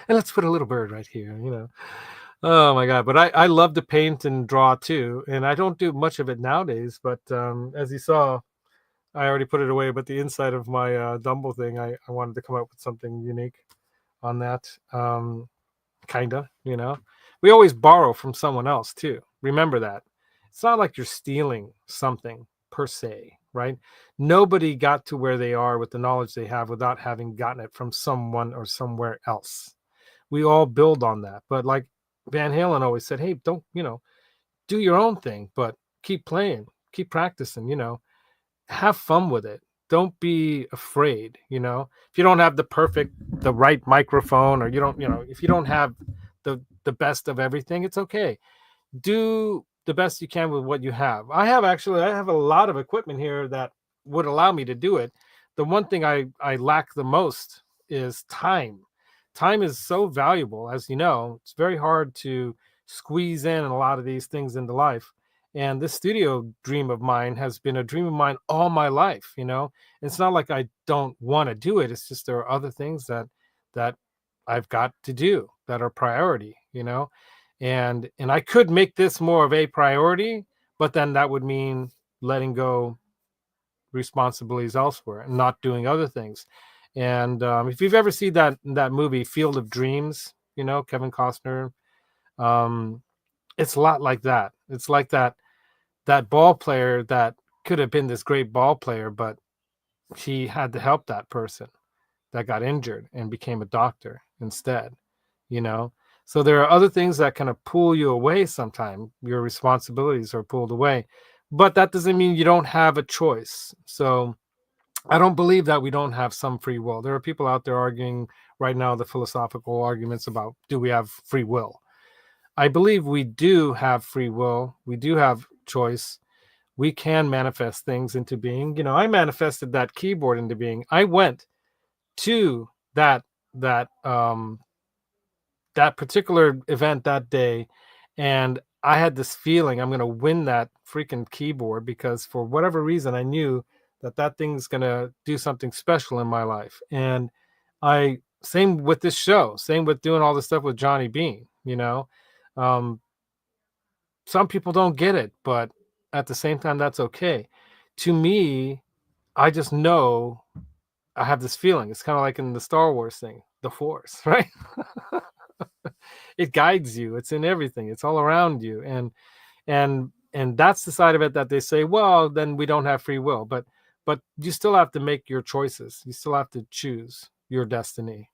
Speaker 1: And let's put a little bird right here, Oh my God. But I love to paint and draw too. And I don't do much of it nowadays, but as you saw, I already put it away. But the inside of my Dumble thing, I wanted to come up with something unique on that. Kinda, we always borrow from someone else too. Remember that. It's not like you're stealing something per se, right? Nobody got to where they are with the knowledge they have without having gotten it from someone or somewhere else. We all build on that. But like Van Halen always said, hey, don't, do your own thing, but keep playing, keep practicing, have fun with it. Don't be afraid, if you don't have the right microphone, or you don't, if you don't have the best of everything, it's okay. Do the best you can with what you have. I have a lot of equipment here that would allow me to do it. The one thing I lack the most is time. Time is so valuable, as you know. It's very hard to squeeze in a lot of these things into life. And this studio dream of mine has been a dream of mine all my life, It's not like I don't want to do it. It's just there are other things that I've got to do that are priority, And I could make this more of a priority, but then that would mean letting go responsibilities elsewhere and not doing other things. And if you've ever seen that movie Field of Dreams, Kevin Costner, it's a lot like that. It's like that ball player that could have been this great ball player, but he had to help that person that got injured and became a doctor instead, So there are other things that kind of pull you away sometimes. Your responsibilities are pulled away, but that doesn't mean you don't have a choice. So I don't believe that we don't have some free will. There are people out there arguing right now the philosophical arguments about, do we have free will? I believe we do have free will. We do have choice. We can manifest things into being. I manifested that keyboard into being. I went to that particular event that day, and I had this feeling I'm going to win that freaking keyboard, because for whatever reason I knew that thing's going to do something special in my life. And same with this show, same with doing all this stuff with Johnny Bean. Some people don't get it, but at the same time, that's okay. To me, I just know I have this feeling. It's kind of like in the Star Wars thing, the Force, right? It guides you. It's in everything. It's all around you. And that's the side of it that they say, well, then we don't have free will. But you still have to make your choices. You still have to choose your destiny,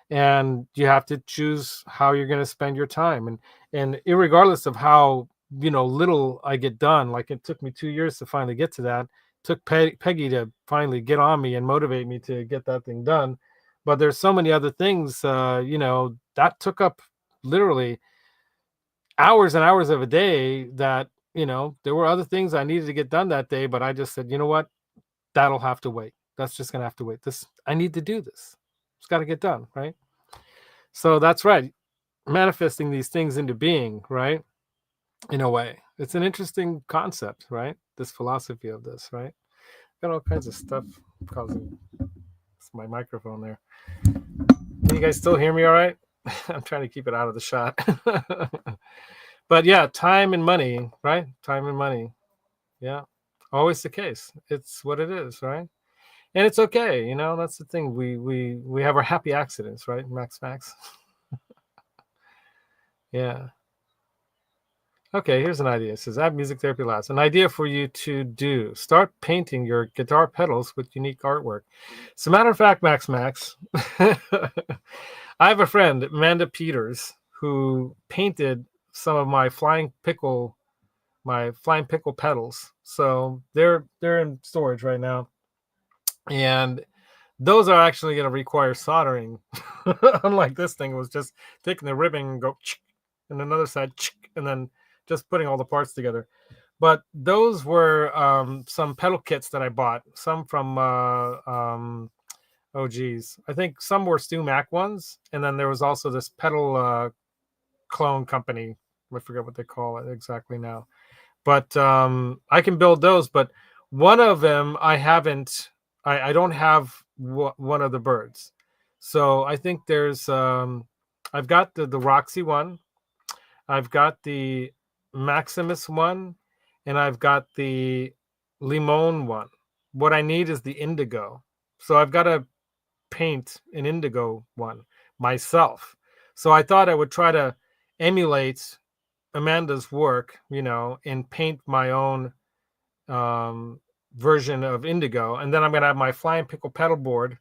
Speaker 1: and you have to choose how you're going to spend your time. And irregardless of how, little I get done, like it took me 2 years to finally get to that. Took Peggy to finally get on me and motivate me to get that thing done. But there's so many other things, that took up literally hours and hours of a day, that, there were other things I needed to get done that day. But I just said, you know what, that'll have to wait. That's just going to have to wait. I need to do this. It's got to get done, right? So that's right. Manifesting these things into being, right? In a way, it's an interesting concept, right? This philosophy of this, right? Got all kinds of stuff causing my microphone there. Can you guys still hear me all right? I'm trying to keep it out of the shot. But yeah, time and money, right? Time and money. Yeah, always the case. It's what it is, right? And it's okay, that's the thing. We have our happy accidents, right? Max. Yeah. Okay, here's an idea. It says, add music therapy labs. An idea for you to do. Start painting your guitar pedals with unique artwork. As a matter of fact, Max, I have a friend, Amanda Peters, who painted some of my flying pickle pedals. So they're in storage right now. And those are actually going to require soldering. Unlike this thing, it was just taking the ribbon and go, and another side, and then just putting all the parts together. But those were some pedal kits that I bought. Some from, oh geez, I think some were Stu Mac ones. And then there was also this pedal clone company. I forget what they call it exactly now. But I can build those. But one of them I haven't. I don't have one of the birds. So I think there's. I've got the Roxy one. I've got the Maximus one, and I've got the Limon one. What I need is the indigo. So I've got to paint an indigo one myself. So I thought I would try to emulate Amanda's work, and paint my own version of indigo. And then I'm going to have my flying pickle pedal board.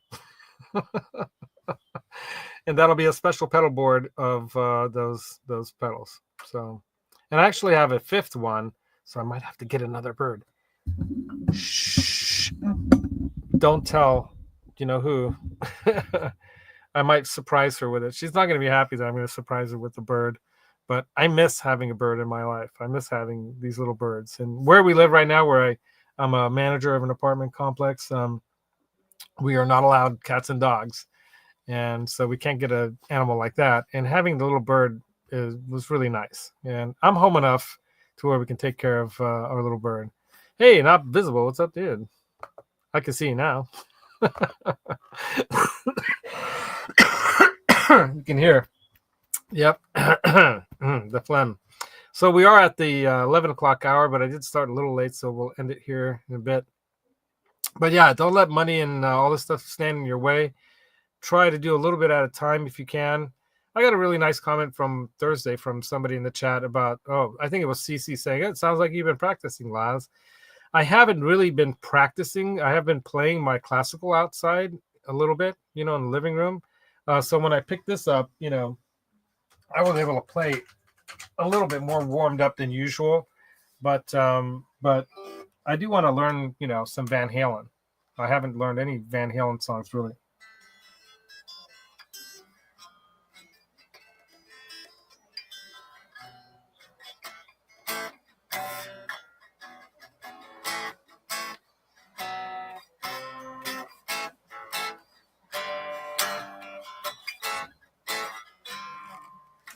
Speaker 1: And that'll be a special pedal board of those pedals. So, and I actually have a fifth one, so I might have to get another bird. Shh! Don't tell, who. I might surprise her with it. She's not going to be happy that I'm going to surprise her with the bird, but I miss having a bird in my life. I miss having these little birds. And where we live right now, where I'm a manager of an apartment complex, we are not allowed cats and dogs. And so we can't get an animal like that. And having the little bird was really nice. And I'm home enough to where we can take care of our little bird. Hey, not visible. What's up, dude? I can see you now. You can hear. Yep. The phlegm. So we are at the 11 o'clock hour, but I did start a little late, so we'll end it here in a bit. But yeah, don't let money and all this stuff stand in your way. Try to do a little bit at a time if you can. I got a really nice comment from Thursday from somebody in the chat about, I think it was CC saying, it sounds like you've been practicing, Laz. I haven't really been practicing. I have been playing my classical outside a little bit, in the living room. So when I picked this up, I was able to play a little bit more warmed up than usual. But I do want to learn, some Van Halen. I haven't learned any Van Halen songs, really.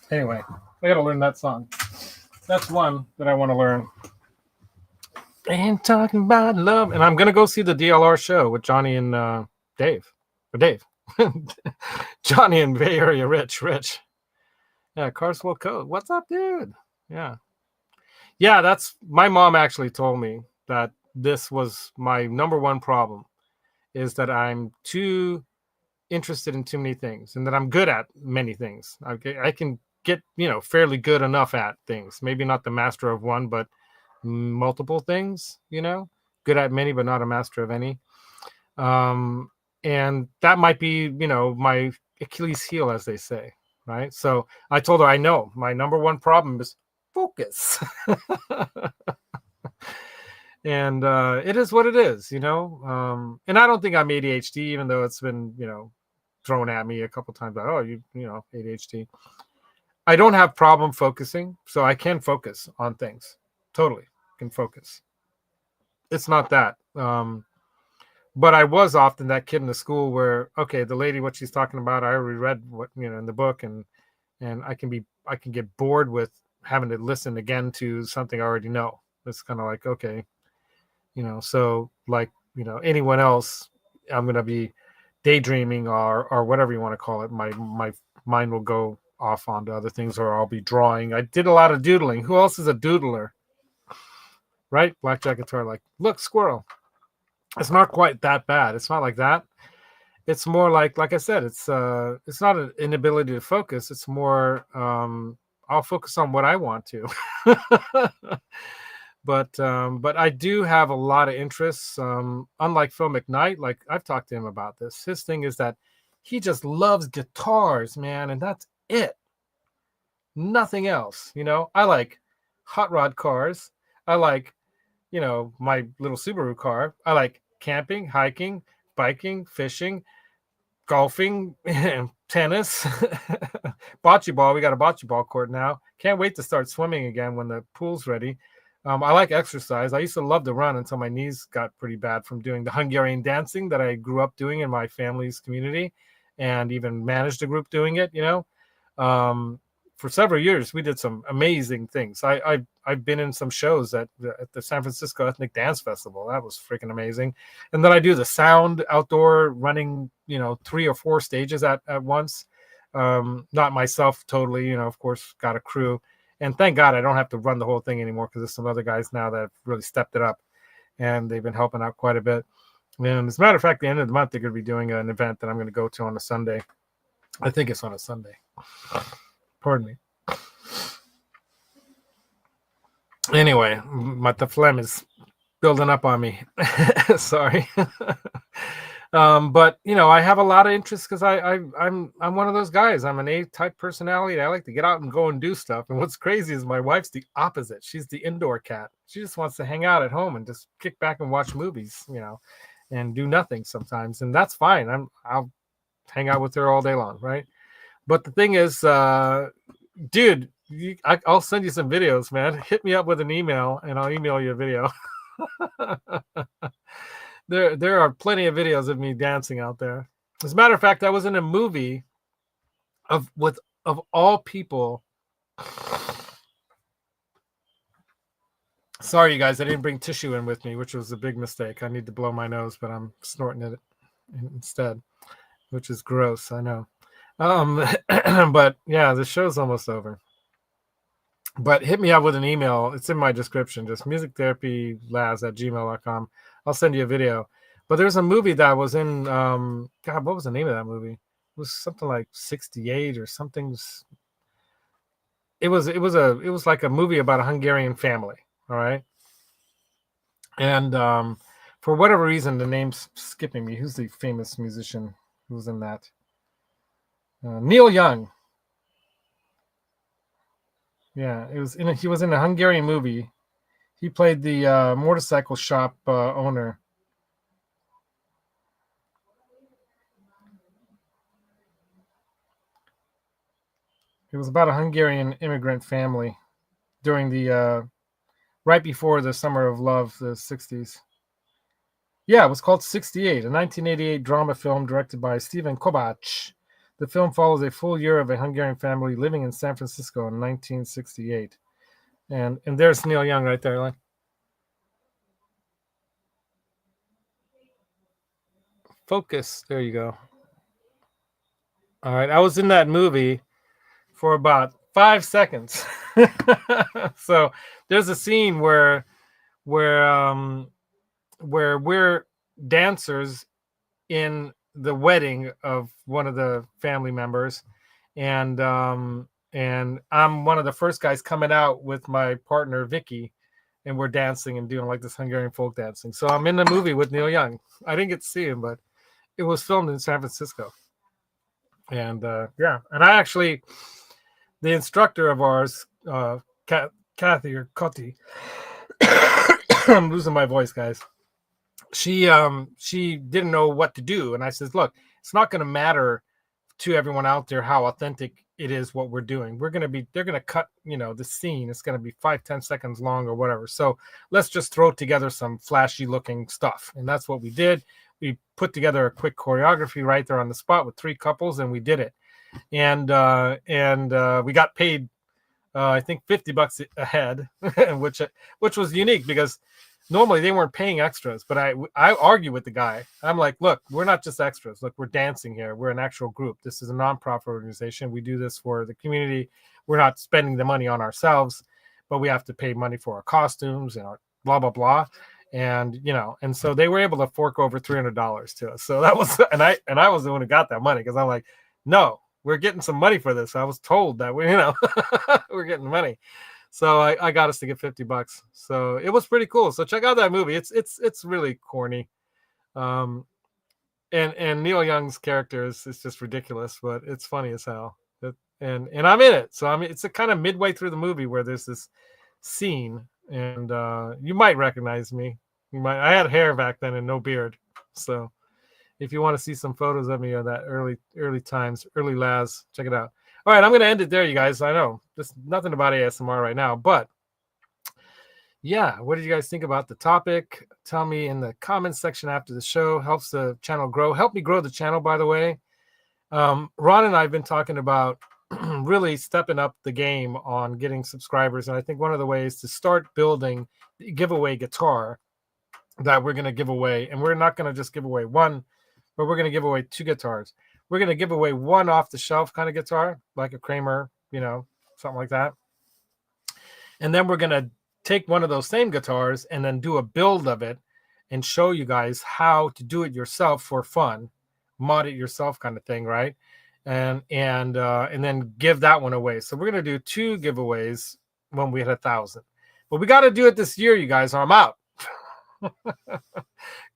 Speaker 1: Anyway, I got to learn that song. That's one that I want to learn. Ain't talking about love. And I'm going to go see the DLR show with Johnny and Dave. Or Dave. Johnny and Bay Area Rich. Yeah, Carswell Code. What's up, dude? Yeah. Yeah, that's my mom actually told me that this was my number one problem, is that I'm too interested in too many things and that I'm good at many things. I can get, fairly good enough at things. Maybe not the master of one, but multiple things, good at many, but not a master of any. And that might be, my Achilles heel, as they say, right? So I told her, I know my number one problem is focus. And it is what it is, and I don't think I'm ADHD, even though it's been, thrown at me a couple times. Like, oh, you ADHD. I don't have problem focusing, so I can focus on things. Totally can focus. It's not that. But I was often that kid in the school where, okay, the lady, what she's talking about, I already read what, in the book, and I can get bored with having to listen again to something I already know. It's kind of like, okay, so like, anyone else, I'm going to be daydreaming or whatever you want to call it. My mind will go off onto other things, or I'll be drawing. I did a lot of doodling. Who else is a doodler? Right? Blackjack guitar, like, look, squirrel. It's not quite that bad. It's not like that. It's more like I said, it's not an inability to focus. It's more I'll focus on what I want to. But I do have a lot of interests. Unlike Phil McKnight, like I've talked to him about this. His thing is that he just loves guitars, man, and that's it. Nothing else. I like hot rod cars. I like, my little Subaru car. I like camping, hiking, biking, fishing, golfing, tennis, bocce ball. We got a bocce ball court now. Can't wait to start swimming again when the pool's ready. I like exercise. I used to love to run until my knees got pretty bad from doing the Hungarian dancing that I grew up doing in my family's community, and even managed a group doing it. For several years, we did some amazing things. I've been in some shows at the San Francisco Ethnic Dance Festival. That was freaking amazing. And then I do the sound outdoor running, 3 or 4 stages at once. Not myself totally, of course, got a crew. And thank God I don't have to run the whole thing anymore, because there's some other guys now that have really stepped it up, and they've been helping out quite a bit. And as a matter of fact, the end of the month, they're going to be doing an event that I'm going to go to on a Sunday. I think it's on a Sunday. Pardon me. Anyway, the phlegm is building up on me. Sorry. But I have a lot of interest because I'm one of those guys. I'm an A-type personality. I like to get out and go and do stuff. And what's crazy is my wife's the opposite. She's the indoor cat. She just wants to hang out at home and just kick back and watch movies, and do nothing sometimes. And that's fine. I'll hang out with her all day long, right? But the thing is, dude, I'll send you some videos, man. Hit me up with an email, and I'll email you a video. There are plenty of videos of me dancing out there. As a matter of fact, I was in a movie of all people. Sorry, you guys, I didn't bring tissue in with me, which was a big mistake. I need to blow my nose, but I'm snorting it instead, which is gross, I know. But yeah, the show's almost over. But hit me up with an email. It's in my description, just musictherapylaz@gmail.com. I'll send you a video. But there's a movie that was in, God, what was the name of that movie? It was something like 68 or something. It was like a movie about a Hungarian family. All right. And for whatever reason, the name's skipping me. Who's the famous musician who was in that? Neil Young. Yeah, he was in a Hungarian movie. He played the motorcycle shop owner. It was about a Hungarian immigrant family during the right before the Summer of Love, the 60s. Yeah, it was called 68, a 1988 drama film directed by Steven Kovács. The film follows a full year of a Hungarian family living in San Francisco in 1968. And there's Neil Young right there. Like, focus. There you go. All right. I was in that movie for about 5 seconds. So there's a scene where we're dancers in the wedding of one of the family members, and I'm one of the first guys coming out with my partner Vicky, and we're dancing and doing like this Hungarian folk dancing. So I'm in the movie with Neil Young. I didn't get to see him, but it was filmed in San Francisco. And yeah, and I actually, the instructor of ours, Kathy or Cotty, I'm losing my voice, guys. She didn't know what to do, and I says, look, it's not going to matter to everyone out there how authentic it is what we're doing. They're going to cut, the scene. It's going to be 5-10 seconds long or whatever. So let's just throw together some flashy looking stuff. And that's what we did. We put together a quick choreography right there on the spot with 3 couples, and we did it. And we got paid, I think $50 a head, which was unique because normally they weren't paying extras, but I argue with the guy. I'm like, look, we're not just extras. Look, we're dancing here. We're an actual group. This is a nonprofit organization. We do this for the community. We're not spending the money on ourselves, but we have to pay money for our costumes and our blah, blah, blah. And, and so they were able to fork over $300 to us. So that was, and I was the one who got that money because I'm like, no, we're getting some money for this. I was told that we're getting money. So I got us to get $50. So it was pretty cool. So check out that movie. It's really corny. And Neil Young's character is just ridiculous, but it's funny as hell. And I'm in it. So I mean, it's a kind of midway through the movie where there's this scene, and you might recognize me. I had hair back then and no beard. So if you want to see some photos of me of that early times, early Laz, check it out. All right, I'm going to end it there, you guys. I know there's nothing about ASMR right now, but yeah, what did you guys think about the topic? Tell me in the comments section after the show. Helps the channel grow. Help me grow the channel, by the way. Ron and I have been talking about really stepping up the game on getting subscribers, and I think one of the ways to start building the giveaway guitar that we're going to give away, and we're not going to just give away one, but we're going to give away 2 guitars. We're going to give away one off-the-shelf kind of guitar, like a Kramer, something like that. And then we're going to take one of those same guitars and then do a build of it and show you guys how to do it yourself for fun, mod it yourself kind of thing, right? And then give that one away. So we're going to do 2 giveaways when we hit 1,000. But we got to do it this year, you guys, or I'm out.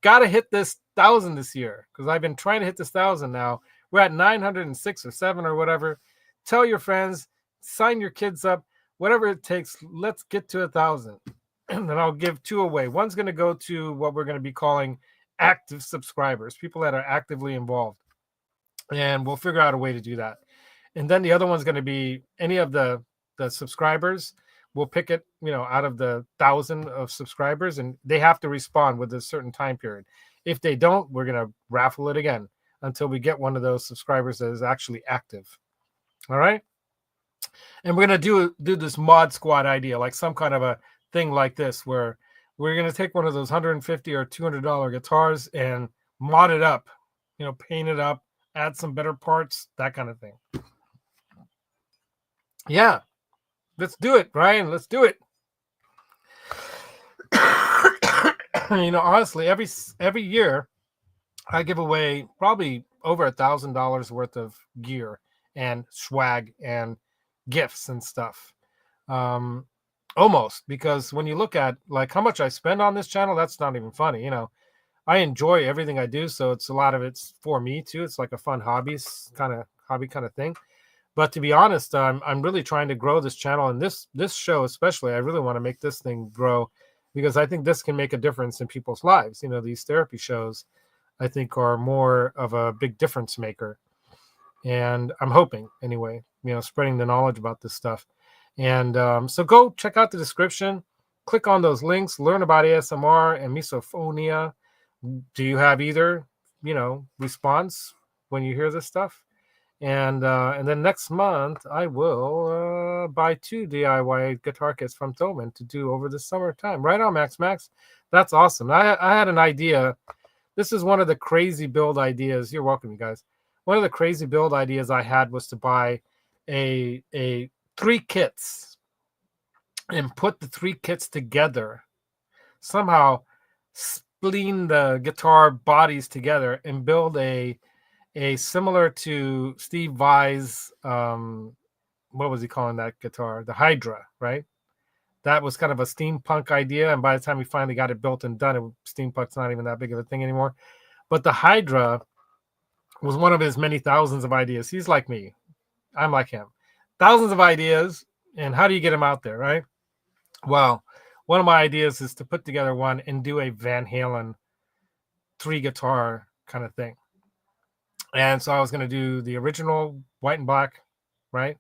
Speaker 1: Got to hit this 1,000 this year, because I've been trying to hit this 1,000 now. We're at 906 or 7 or whatever. Tell your friends, sign your kids up, whatever it takes. Let's get to 1,000, and then I'll give 2 away. One's going to go to what we're going to be calling active subscribers, people that are actively involved, and we'll figure out a way to do that. And then the other one's going to be any of the subscribers. We'll pick it, out of the 1,000 of subscribers, and they have to respond with a certain time period. If they don't, we're going to raffle it again until we get one of those subscribers that is actually active. All right. And we're going to do this mod squad idea, like some kind of a thing like this, where we're going to take one of those $150 or $200 guitars and mod it up, paint it up, add some better parts, that kind of thing. Yeah. Let's do it, Brian. Let's do it. Honestly, every year I give away probably over $1,000 worth of gear and swag and gifts and stuff. Almost, because when you look at like how much I spend on this channel, that's not even funny. I enjoy everything I do, so it's a lot of it's for me too. It's like a fun hobby kind of thing. But to be honest, I'm really trying to grow this channel, and this show especially, I really want to make this thing grow, because I think this can make a difference in people's lives. These therapy shows, I think, are more of a big difference maker. And I'm hoping, anyway, spreading the knowledge about this stuff. And so go check out the description, click on those links, learn about ASMR and Misophonia. Do you have either, response when you hear this stuff? And then next month, I will buy 2 DIY guitar kits from Thoman to do over the summertime. Right on, Max. That's awesome. I had an idea. This is one of the crazy build ideas. You're welcome, you guys. One of the crazy build ideas I had was to buy a 3 kits and put the 3 kits together. Somehow spleen the guitar bodies together and build a similar to Steve Vai's, what was he calling that guitar? The Hydra, right? That was kind of a steampunk idea, and by the time we finally got it built and done, steampunk's not even that big of a thing anymore. But the Hydra was one of his many thousands of ideas. He's like me. I'm like him. Thousands of ideas, and how do you get them out there, right? Well, one of my ideas is to put together one and do a Van Halen 3 guitar kind of thing. And so I was going to do the original white and black, right?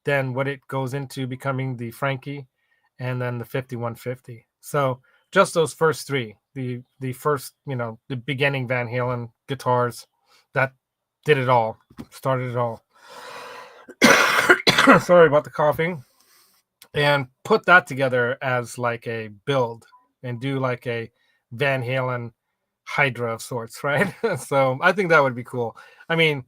Speaker 1: Then what it goes into becoming the Frankie, and then the 5150. So just those first 3, the first, the beginning Van Halen guitars that did it all, started it all. Sorry about the coughing. And put that together as like a build and do like a Van Halen Hydra of sorts, right? So I think that would be cool. I mean,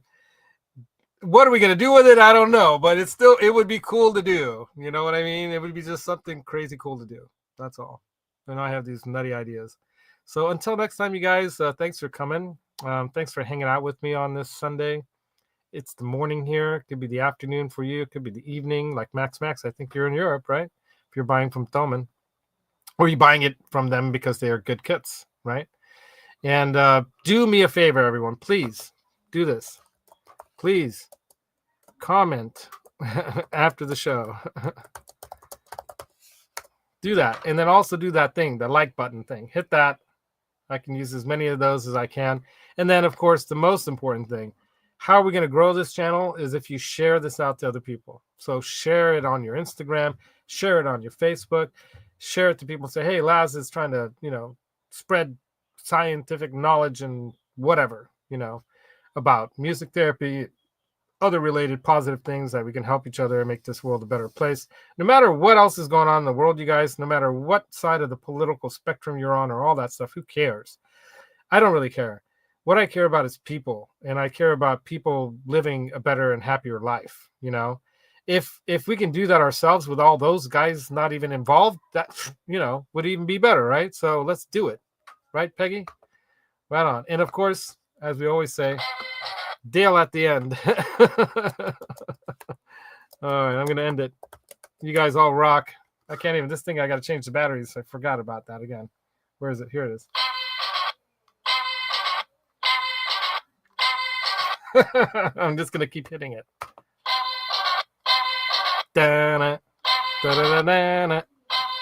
Speaker 1: what are we gonna do with it? I don't know, but it would be cool to do. You know what I mean? It would be just something crazy cool to do. That's all. And I have these nutty ideas. So until next time, you guys, thanks for coming. Thanks for hanging out with me on this Sunday. it's the morning here. It could be the afternoon for you. It could be the evening, like Max. I think you're in Europe, right? If you're buying from Thomann, or you're buying it from them because they are good kits, right? And do me a favor, everyone. Please do this. Please comment after the show. Do that. And then also do that thing, the like button thing. Hit that. I can use as many of those as I can. And then, of course, the most important thing, how are we going to grow this channel is if you share this out to other people. So share it on your Instagram, share it on your Facebook, share it to people. Say, hey, Laz is trying to, spread scientific knowledge and whatever, about music therapy, other related positive things that we can help each other and make this world a better place. No matter what else is going on in the world, you guys, no matter what side of the political spectrum you're on or all that stuff, who cares? I don't really care. What I care about is people, and I care about people living a better and happier life. If we can do that ourselves with all those guys not even involved, that would even be better, right? So let's do it, right, Peggy? Right on. And of course, as we always say, Dale at the end. All right, I'm gonna end it. You guys all rock. I can't even. This thing, I got to change the batteries. I forgot about that again. Where is it? Here it is. I'm just gonna keep hitting it. Da-na, da-da-da-da-na,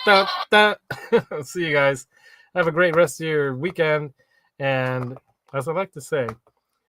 Speaker 1: da-da. See you guys. Have a great rest of your weekend. And as I like to say,